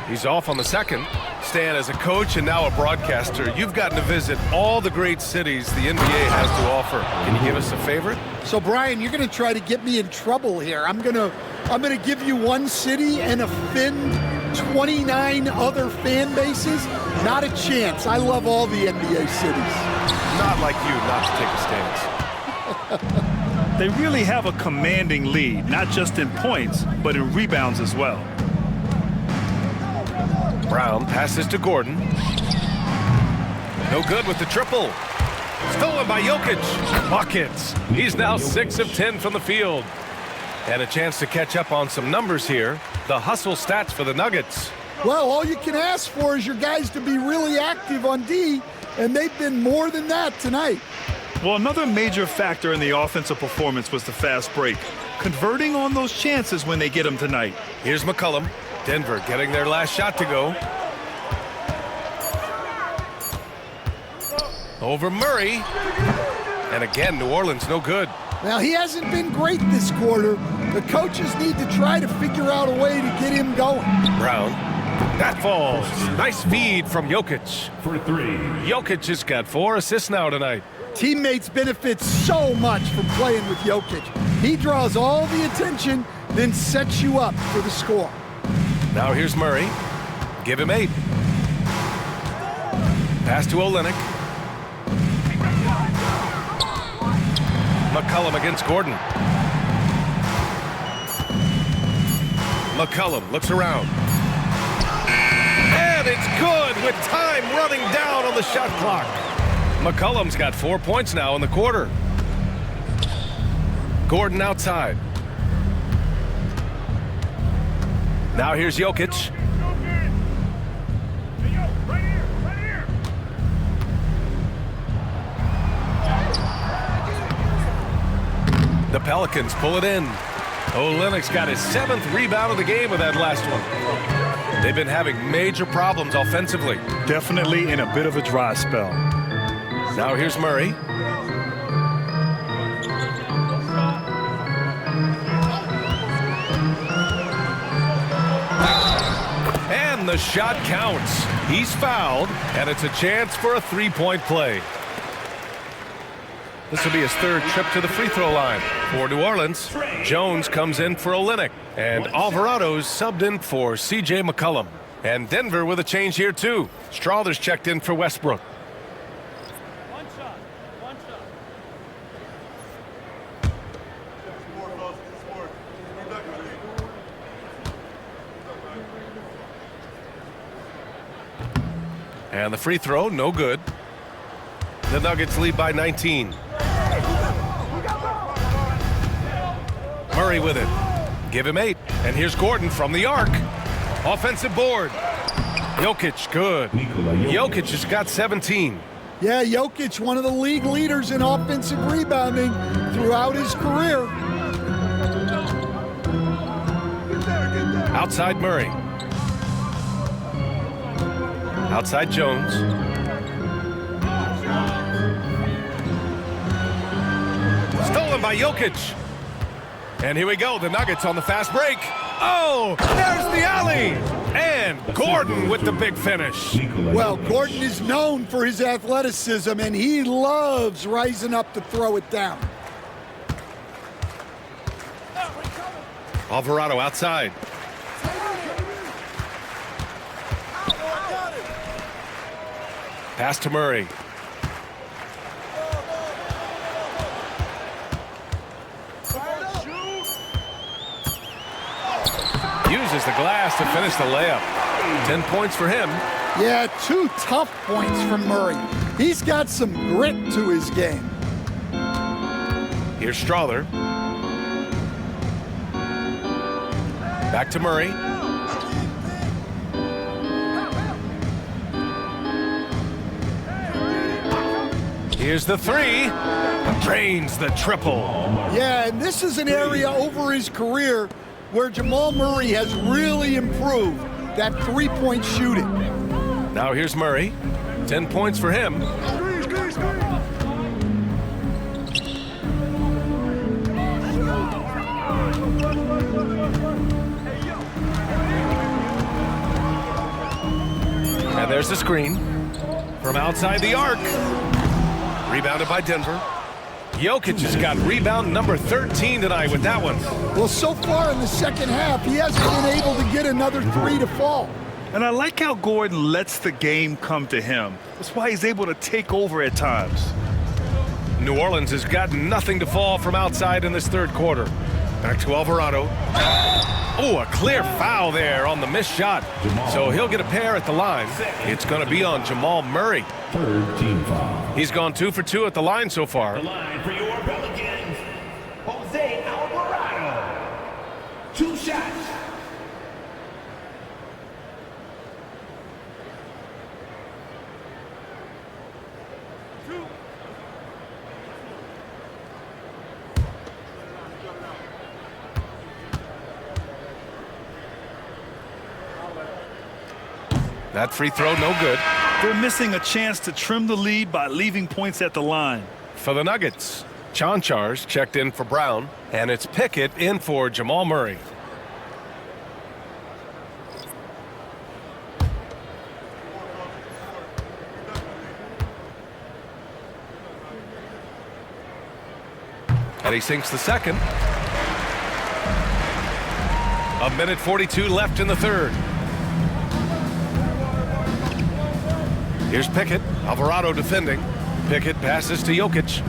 He's off on the second. Stan, as a coach and now a broadcaster, you've gotten to visit all the great cities the NBA has to offer. Can you give us a favorite? So, Brian, you're going to try to get me in trouble here. I'm going to give you one city and offend 29 other fan bases. Not a chance. I love all the NBA cities. Not like you not to take a stance. They really have a commanding lead, not just in points, but in rebounds as well. Brown passes to Gordon. No good with the triple. Stolen by Jokic. Buckets. He's now 6 of 10 from the field. And a chance to catch up on some numbers here. The hustle stats for the Nuggets. Well, all you can ask for is your guys to be really active on D, and they've been more than that tonight. Well, another major factor in the offensive performance was the fast break. Converting on those chances when they get them tonight. Here's McCollum. Denver getting their last shot to go. Over Murray. And again, New Orleans no good. Now, he hasn't been great this quarter. The coaches need to try to figure out a way to get him going. Brown. That falls. Nice feed from Jokic. For three. Jokic has got 4 assists now tonight. Teammates benefit so much from playing with Jokic. He draws all the attention, then sets you up for the score. Now here's Murray. Give him 8. Pass to Olynyk. McCollum against Gordon. McCollum looks around. And it's good with time running down on the shot clock. McCollum's got 4 points now in the quarter. Gordon outside. Now here's Jokic. The Pelicans pull it in. Olynyk's got his 7th rebound of the game with that last one. They've been having major problems offensively. Definitely in a bit of a dry spell. Now here's Murray. And the shot counts. He's fouled, and it's a chance for a 3-point play. This will be his 3rd trip to the free throw line. For New Orleans, Jones comes in for Olynyk, and Alvarado's subbed in for C.J. McCollum. And Denver with a change here, too. Strawther's checked in for Westbrook. One shot. And the free throw, no good. The Nuggets lead by 19. Murray with it. Give him 8. And here's Gordon from the arc. Offensive board. Jokic, good. Jokic has got 17. Yeah, Jokic, one of the league leaders in offensive rebounding throughout his career. Outside Murray. Outside Jones. Stolen by Jokic. And here we go, the Nuggets on the fast break. Oh, there's the alley. And Gordon with the big finish. Well, Gordon is known for his athleticism, and he loves rising up to throw it down. Alvarado outside. Pass to Murray. Uses the glass to finish the layup. 10 points for him. Yeah, 2 tough points from Murray. He's got some grit to his game. Here's Strawther. Back to Murray. Here's the 3. Drains the triple. Yeah, and this is an area over his career where Jamal Murray has really improved that three-point shooting. Now here's Murray. 10 points for him. And there's the screen from outside the arc. Rebounded by Denver. Jokic has got rebound number 13 tonight with that one. Well, so far in the second half, he hasn't been able to get another 3 to fall. And I like how Gordon lets the game come to him. That's why he's able to take over at times. New Orleans has got nothing to fall from outside in this third quarter. Back to Alvarado. Oh, a clear foul there on the missed shot. So he'll get a pair at the line. It's going to be on Jamal Murray. Third team foul. He's gone 2 for 2 at the line so far. The line for your Pelicans, Jose Alvarado. 2 shots. That free throw, no good. They're missing a chance to trim the lead by leaving points at the line. For the Nuggets, Chanchar's checked in for Brown, and it's Pickett in for Jamal Murray. And he sinks the second. 1:42 left in the third. Here's Pickett. Alvarado defending. Pickett passes to Jokic.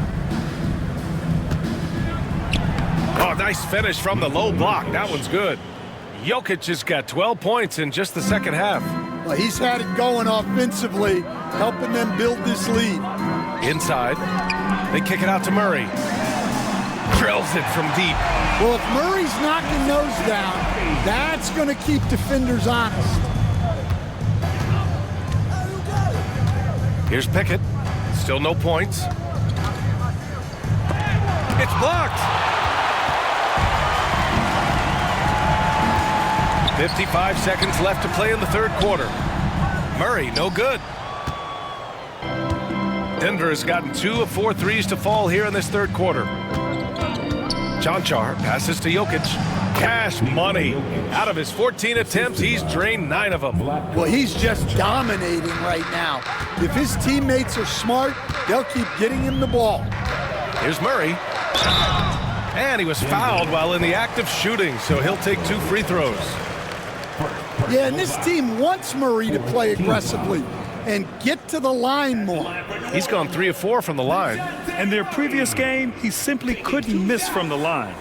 Oh, nice finish from the low block. That one's good. Jokic has got 12 points in just the second half. Well, he's had it going offensively, helping them build this lead. Inside. They kick it out to Murray. Drills it from deep. Well, if Murray's knocking those down, that's going to keep defenders honest. Here's Pickett. Still no points. It's blocked. 55 seconds left to play in the third quarter. Murray, no good. Denver has gotten 2 of 4 threes to fall here in this third quarter. Chanchar passes to Jokic. Cash money. Out of his 14 attempts, he's drained 9 of them. Well, he's just dominating right now. If his teammates are smart, they'll keep getting him the ball. Here's Murray. And he was fouled while in the act of shooting, so he'll take 2 free throws. Yeah, and this team wants Murray to play aggressively and get to the line more. He's gone 3 of 4 from the line. In their previous game, he simply couldn't miss from the line.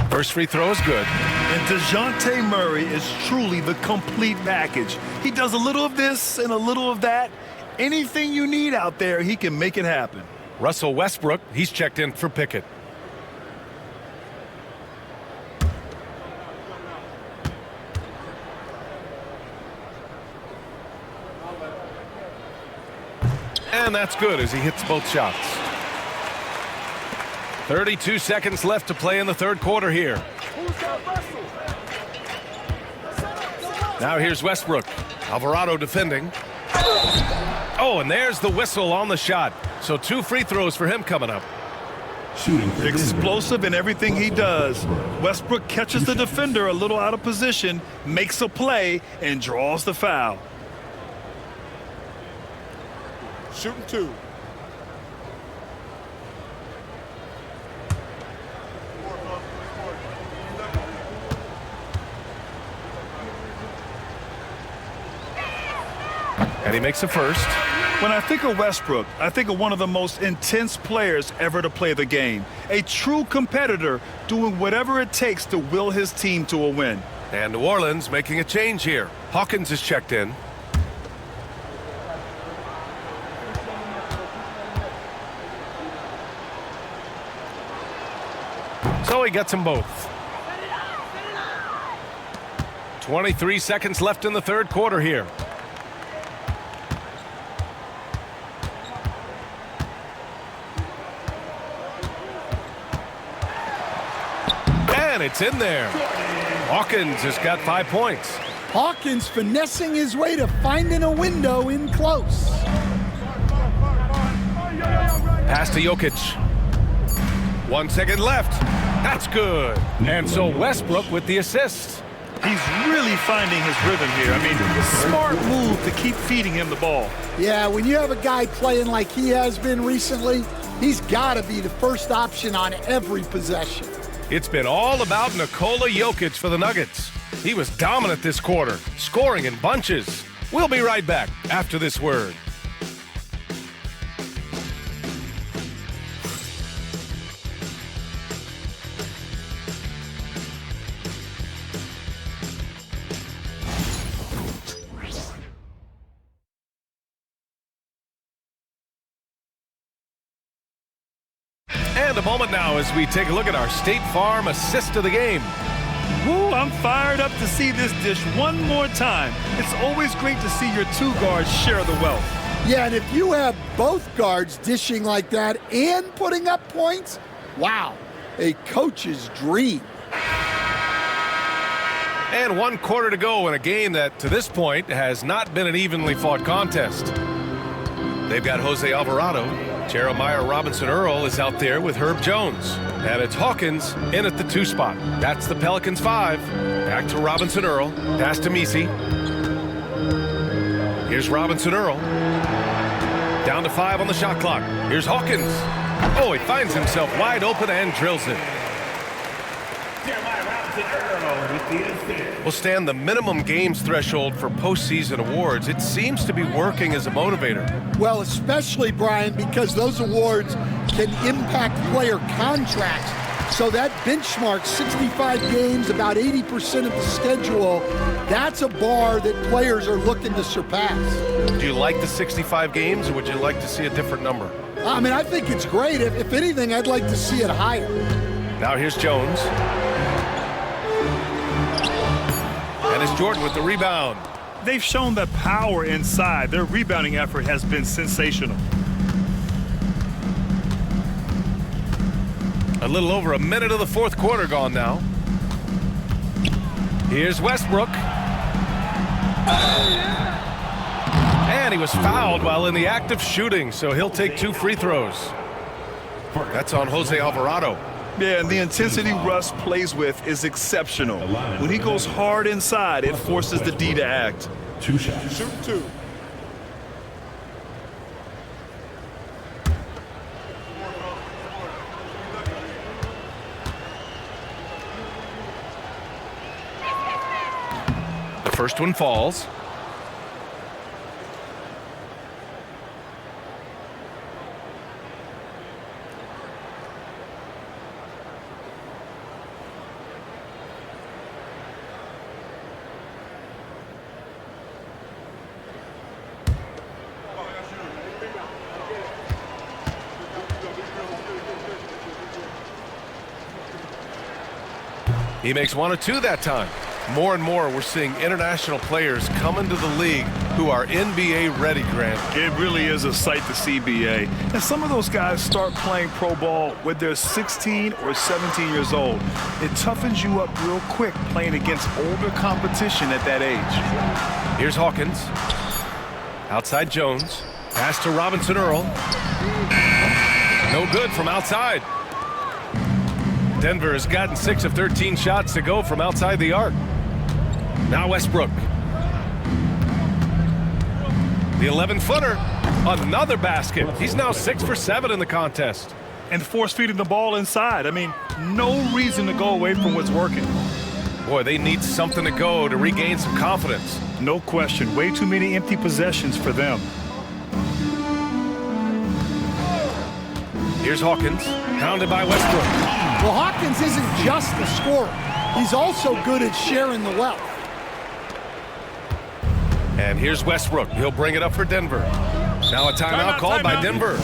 First free throw is good. And DeJounte Murray is truly the complete package. He does a little of this and a little of that. Anything you need out there, he can make it happen. Russell Westbrook, he's checked in for Pickett. And that's good as he hits both shots. 32 seconds left to play in the third quarter here. Now here's Westbrook. Alvarado defending. Oh, and there's the whistle on the shot. So 2 free throws for him coming up. Explosive in everything he does. Westbrook catches the defender a little out of position, makes a play, and draws the foul. Shooting 2. And he makes a first. When I think of Westbrook, I think of one of the most intense players ever to play the game. A true competitor doing whatever it takes to will his team to a win. And New Orleans making a change here. Hawkins is checked in. So he gets them both. 23 seconds left in the third quarter here. And it's in there. Hawkins has got 5 points. Hawkins finessing his way to finding a window in close. Pass to Jokic. 1 second left. That's good. And so Westbrook with the assist. He's really finding his rhythm here. I mean, smart move to keep feeding him the ball. Yeah, when you have a guy playing like he has been recently, he's got to be the first option on every possession. It's been all about Nikola Jokic for the Nuggets. He was dominant this quarter, scoring in bunches. We'll be right back after this word. And a moment now as we take a look at our State Farm assist of the game. Woo, I'm fired up to see this dish one more time. It's always great to see your 2 guards share the wealth. Yeah, and if you have both guards dishing like that and putting up points, wow, a coach's dream. And 1 quarter to go in a game that, to this point, has not been an evenly fought contest. They've got Jose Alvarado. Jeremiah Robinson-Earl is out there with Herb Jones. And it's Hawkins in at the 2 spot. That's the Pelicans 5. Back to Robinson-Earl. Pass to Misi. Here's Robinson-Earl. Down to 5 on the shot clock. Here's Hawkins. Oh, he finds himself wide open and drills it. Jeremiah Robinson-Earl with the assist. Will stand the minimum games threshold for postseason awards. It seems to be working as a motivator. Well, especially, Brian, because those awards can impact player contracts. So that benchmark, 65 games, about 80% of the schedule, that's a bar that players are looking to surpass. Do you like the 65 games, or would you like to see a different number? I mean, I think it's great. If anything, I'd like to see it higher. Now here's Jones. And it's Jordan with the rebound. They've shown the power inside. Their rebounding effort has been sensational. A little over a minute of the fourth quarter gone now. Here's Westbrook. And he was fouled while in the act of shooting, so he'll take 2 free throws. That's on Jose Alvarado. Yeah, and the intensity Russ plays with is exceptional. When he goes hard inside, it forces the D to act. 2 shots. Shoot 2. The first one falls. He makes 1 or 2 that time. More and more, we're seeing international players come into the league who are NBA ready, Grant. It really is a sight to see, BA. And some of those guys start playing pro ball when they're 16 or 17 years old. It toughens you up real quick playing against older competition at that age. Here's Hawkins. Outside Jones. Pass to Robinson Earl. No good from outside. Denver has gotten 6 of 13 shots to go from outside the arc. Now Westbrook. The 11-footer. Another basket. He's now 6 for 7 in the contest. And force feeding the ball inside. I mean, no reason to go away from what's working. Boy, they need something to go to regain some confidence. No question. Way too many empty possessions for them. Here's Hawkins. Pounded by Westbrook. Well, Hawkins isn't just a scorer. He's also good at sharing the wealth. And here's Westbrook. He'll bring it up for Denver. Now a timeout called by Denver.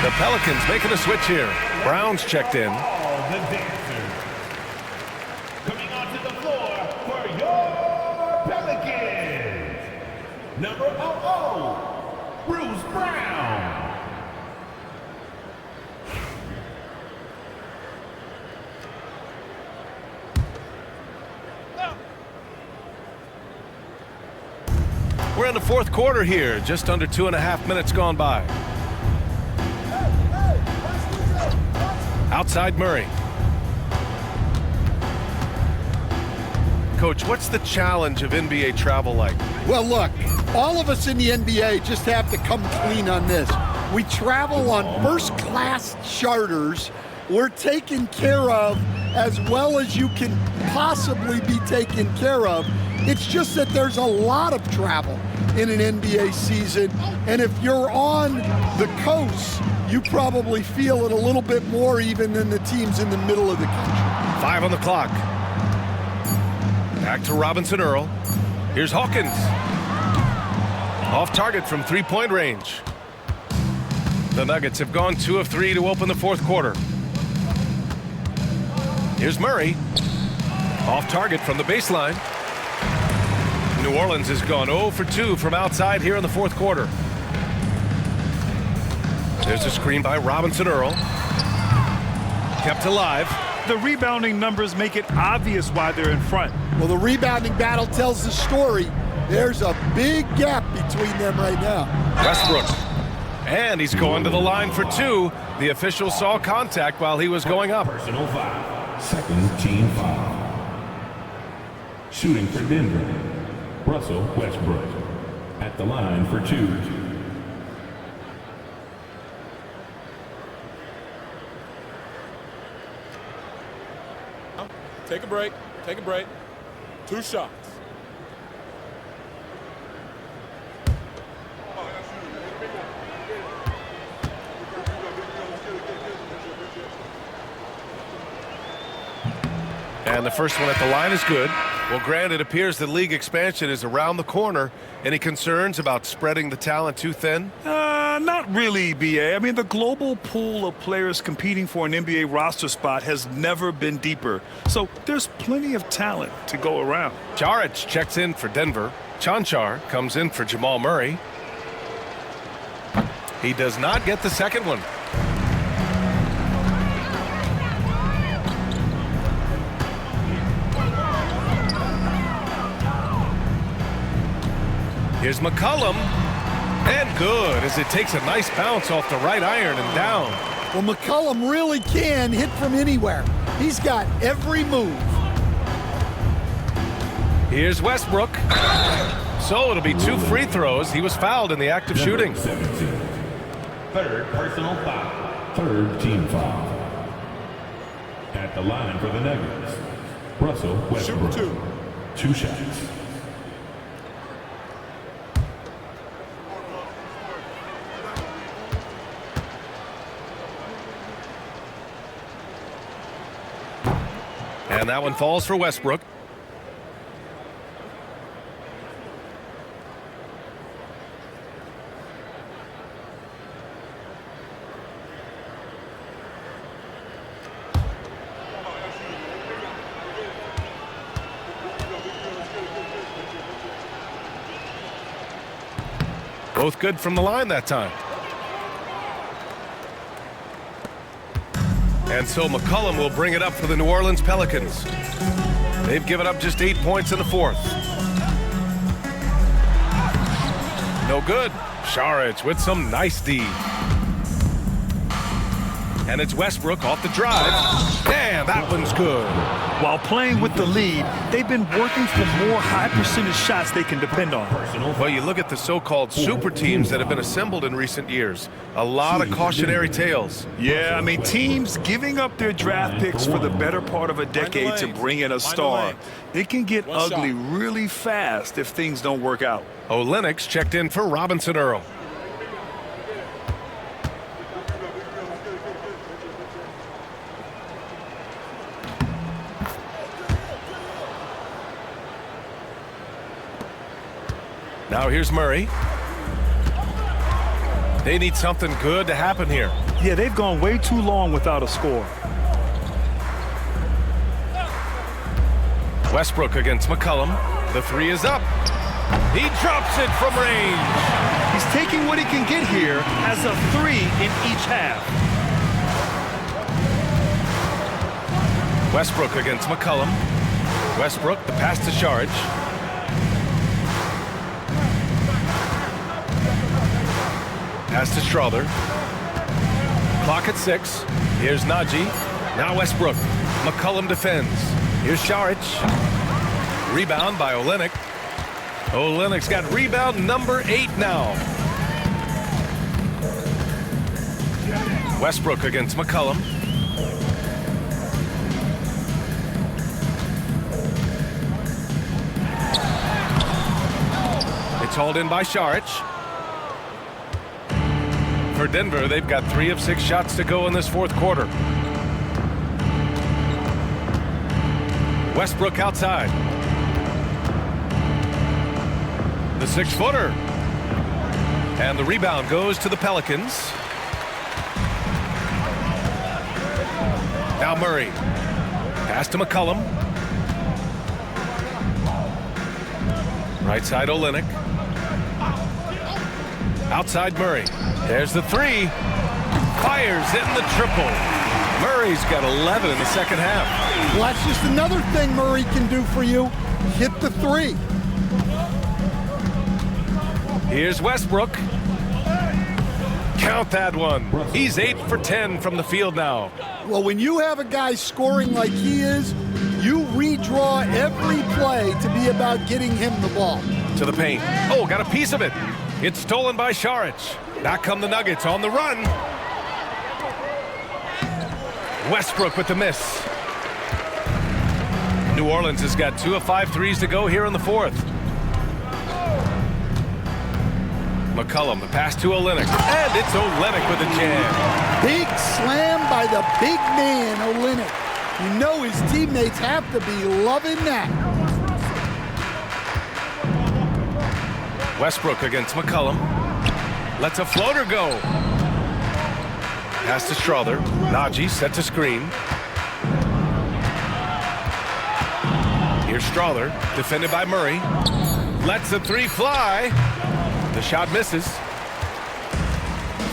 The Pelicans making a switch here. Brown's checked in. The dancers. Coming onto the floor for your Pelicans. Number 00, Bruce Brown. We're in the fourth quarter here. Just under 2.5 minutes gone by. Outside Murray. Coach, what's the challenge of NBA travel like? Well, look, all of us in the NBA just have to come clean on this. We travel on first-class charters. We're taken care of as well as you can possibly be taken care of. It's just that there's a lot of travel in an NBA season, and if you're on the coast, you probably feel it a little bit more even than the teams in the middle of the country. 5 on the clock. Back to Robinson Earl. Here's Hawkins. Off target from three-point range. The Nuggets have gone 2 of 3 to open the fourth quarter. Here's Murray. Off target from the baseline. New Orleans has gone 0 for 2 from outside here in the fourth quarter. There's a screen by Robinson Earl. Kept alive. The rebounding numbers make it obvious why they're in front. Well, the rebounding battle tells the story. There's a big gap between them right now. Westbrook. And he's going to the line for 2. The official saw contact while he was going up. Personal foul. Second team foul. Shooting for Denver, Russell Westbrook. At the line for 2. Take a break. Take a break. 2 shots. And the first one at the line is good. Well, Grant, it appears the league expansion is around the corner. Any concerns about spreading the talent too thin? Not really, B.A. I mean, the global pool of players competing for an NBA roster spot has never been deeper. So there's plenty of talent to go around. Jaric checks in for Denver. Chanchar comes in for Jamal Murray. He does not get the second one. Here's McCollum, and good as it takes a nice bounce off the right iron and down. Well, McCollum really can hit from anywhere. He's got every move. Here's Westbrook. So it'll be 2 free throws. He was fouled in the act of shooting. 17. Third personal foul. Third team foul. At the line for the Nuggets, Russell Westbrook. Shoot 2. 2 shots. And that one falls for Westbrook. Both good from the line that time. And so McCollum will bring it up for the New Orleans Pelicans. They've given up just 8 points in the fourth. No good. Jaric with some nice D. And it's Westbrook off the drive. And that one's good. While playing with the lead, they've been working for more high percentage shots they can depend on. Well, you look at the so-called super teams that have been assembled in recent years. A lot of cautionary tales. Yeah, I mean, teams giving up their draft picks for the better part of a decade to bring in a star. It can get ugly really fast if things don't work out. Olynyk checked in for Robinson Earl. Now here's Murray. They need something good to happen here. Yeah, they've gone way too long without a score. Westbrook against McCollum. The 3 is up. He drops it from range. He's taking what he can get here as a 3 in each half. Westbrook against McCollum. Westbrook, the pass to Jaric. Pass to Strother. Clock at 6. Here's Najee. Now Westbrook. McCollum defends. Here's Jaric. Rebound by Olynyk. Olynyk's got rebound number 8 now. Westbrook against McCollum. It's hauled in by Jaric. For Denver, they've got 3 of 6 shots to go in this fourth quarter. Westbrook outside. The 6-footer. And the rebound goes to the Pelicans. Now Murray. Pass to McCollum. Right side Olynyk. Outside Murray. There's the 3. Fires in the triple. Murray's got 11 in the second half. Well, that's just another thing Murray can do for you. Hit the 3. Here's Westbrook. Count that one. He's 8 for 10 from the field now. Well, when you have a guy scoring like he is, you redraw every play to be about getting him the ball. To the paint. Oh, got a piece of it. It's stolen by Jaric. Back come the Nuggets on the run. Westbrook with the miss. New Orleans has got 2 of 5 threes to go here in the fourth. McCollum, the pass to Olynyk. And it's Olynyk with a jam. Big slam by the big man, Olynyk. You know his teammates have to be loving that. Westbrook against McCollum. Lets a floater go. Pass to Strother. Najee set to screen. Here's Strother, defended by Murray. Lets the three fly. The shot misses.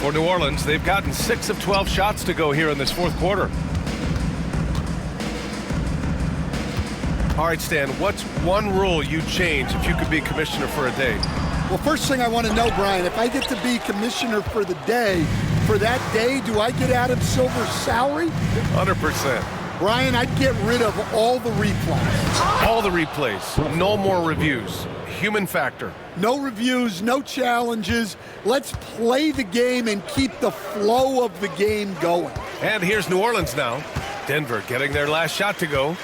For New Orleans, they've gotten 6 of 12 shots to go here in this fourth quarter. All right, Stan, what's one rule you'd change if you could be commissioner for a day? Well, first thing I want to know, Brian, if I get to be commissioner for the day, for that day, do I get Adam Silver's salary? 100%. Brian, I'd get rid of all the replays. All the replays. No more reviews. Human factor. No reviews, no challenges. Let's play the game and keep the flow of the game going. And here's New Orleans now. Denver getting their last shot to go.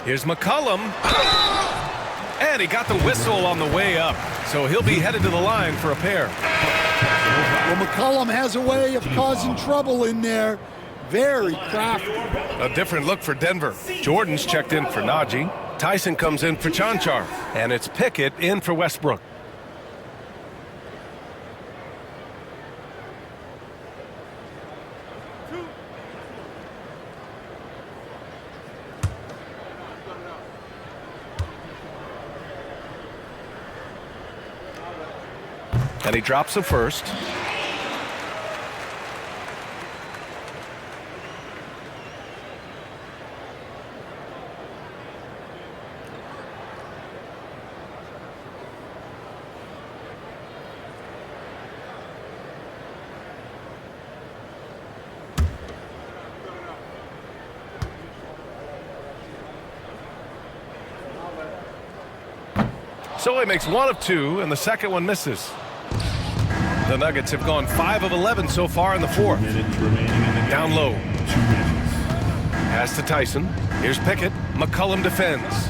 Here's McCollum. And he got the whistle on the way up. So he'll be headed to the line for a pair. Well, McCollum has a way of causing trouble in there. Very crafty. A different look for Denver. Jordan's checked in for Najee. Tyson comes in for Chanchar. And it's Pickett in for Westbrook. And he drops the first. So he makes 1 of 2, and the second one misses. The Nuggets have gone 5 of 11 so far in the fourth. Down low. Pass to Tyson. Here's Pickett. McCollum defends.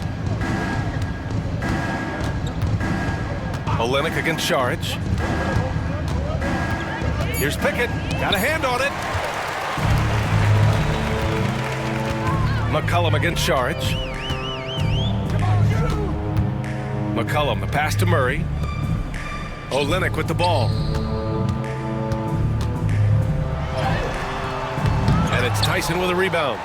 Olenek against Saric. Here's Pickett. Got a hand on it. McCollum against Saric. McCollum, the pass to Murray. Olenek with the ball. And it's Tyson with a rebound.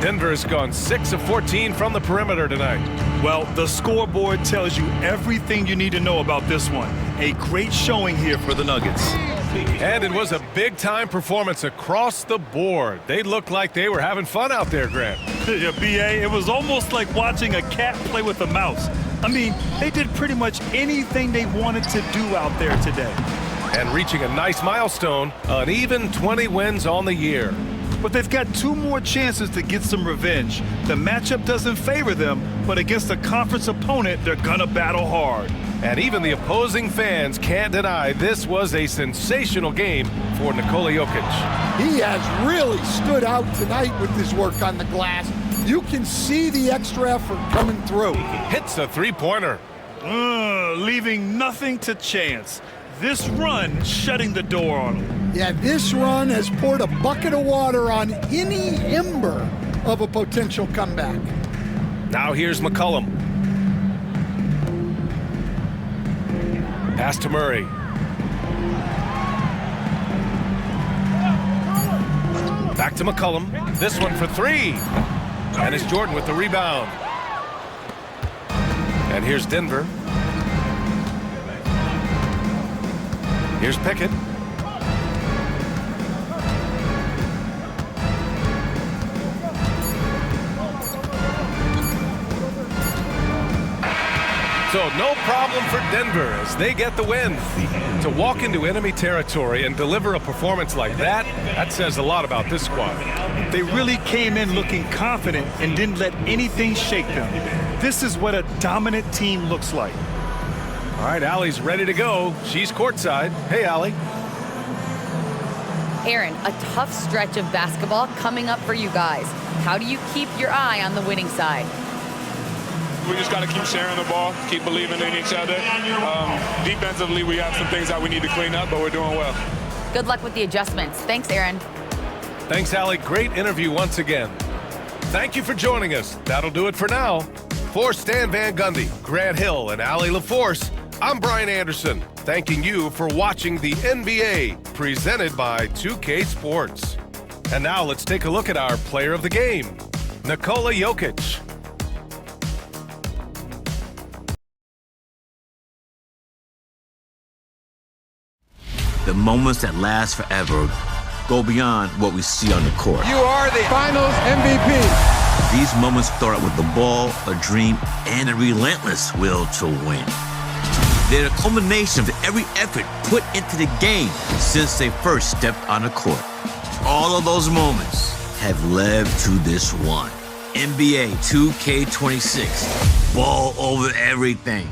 Denver has gone 6 of 14 from the perimeter tonight. Well, the scoreboard tells you everything you need to know about this one. A great showing here for the Nuggets. And it was a big-time performance across the board. They looked like they were having fun out there, Grant. Yeah, B.A., it was almost like watching a cat play with a mouse. I mean, they did pretty much anything they wanted to do out there today. And reaching a nice milestone, an even 20 wins on the year. But they've got 2 more chances to get some revenge. The matchup doesn't favor them, but against a conference opponent, they're gonna battle hard. And even the opposing fans can't deny this was a sensational game for Nikola Jokic. He has really stood out tonight with his work on the glass. You can see the extra effort coming through. Hits a three-pointer. Leaving nothing to chance. This run shutting the door on him. Yeah, this run has poured a bucket of water on any ember of a potential comeback. Now here's McCollum. Pass to Murray. Back to McCollum. This one for 3. And it's Jordan with the rebound. And here's Denver. Here's Pickett. So no problem for Denver as they get the win. To walk into enemy territory and deliver a performance like that, that says a lot about this squad. They really came in looking confident and didn't let anything shake them. This is what a dominant team looks like. All right, Allie's ready to go. She's courtside. Hey, Allie. Aaron, a tough stretch of basketball coming up for you guys. How do you keep your eye on the winning side? We just got to keep sharing the ball, keep believing in each other. Defensively, we have some things that we need to clean up, but we're doing well. Good luck with the adjustments. Thanks, Aaron. Thanks, Allie. Great interview once again. Thank you for joining us. That'll do it for now. For Stan Van Gundy, Grant Hill, and Allie LaForce, I'm Brian Anderson, thanking you for watching the NBA, presented by 2K Sports. And now let's take a look at our player of the game, Nikola Jokic. The moments that last forever go beyond what we see on the court. You are the Finals MVP. These moments start with the ball, a dream, and a relentless will to win. They're the culmination of every effort put into the game since they first stepped on the court. All of those moments have led to this one. NBA 2K26. Ball over everything.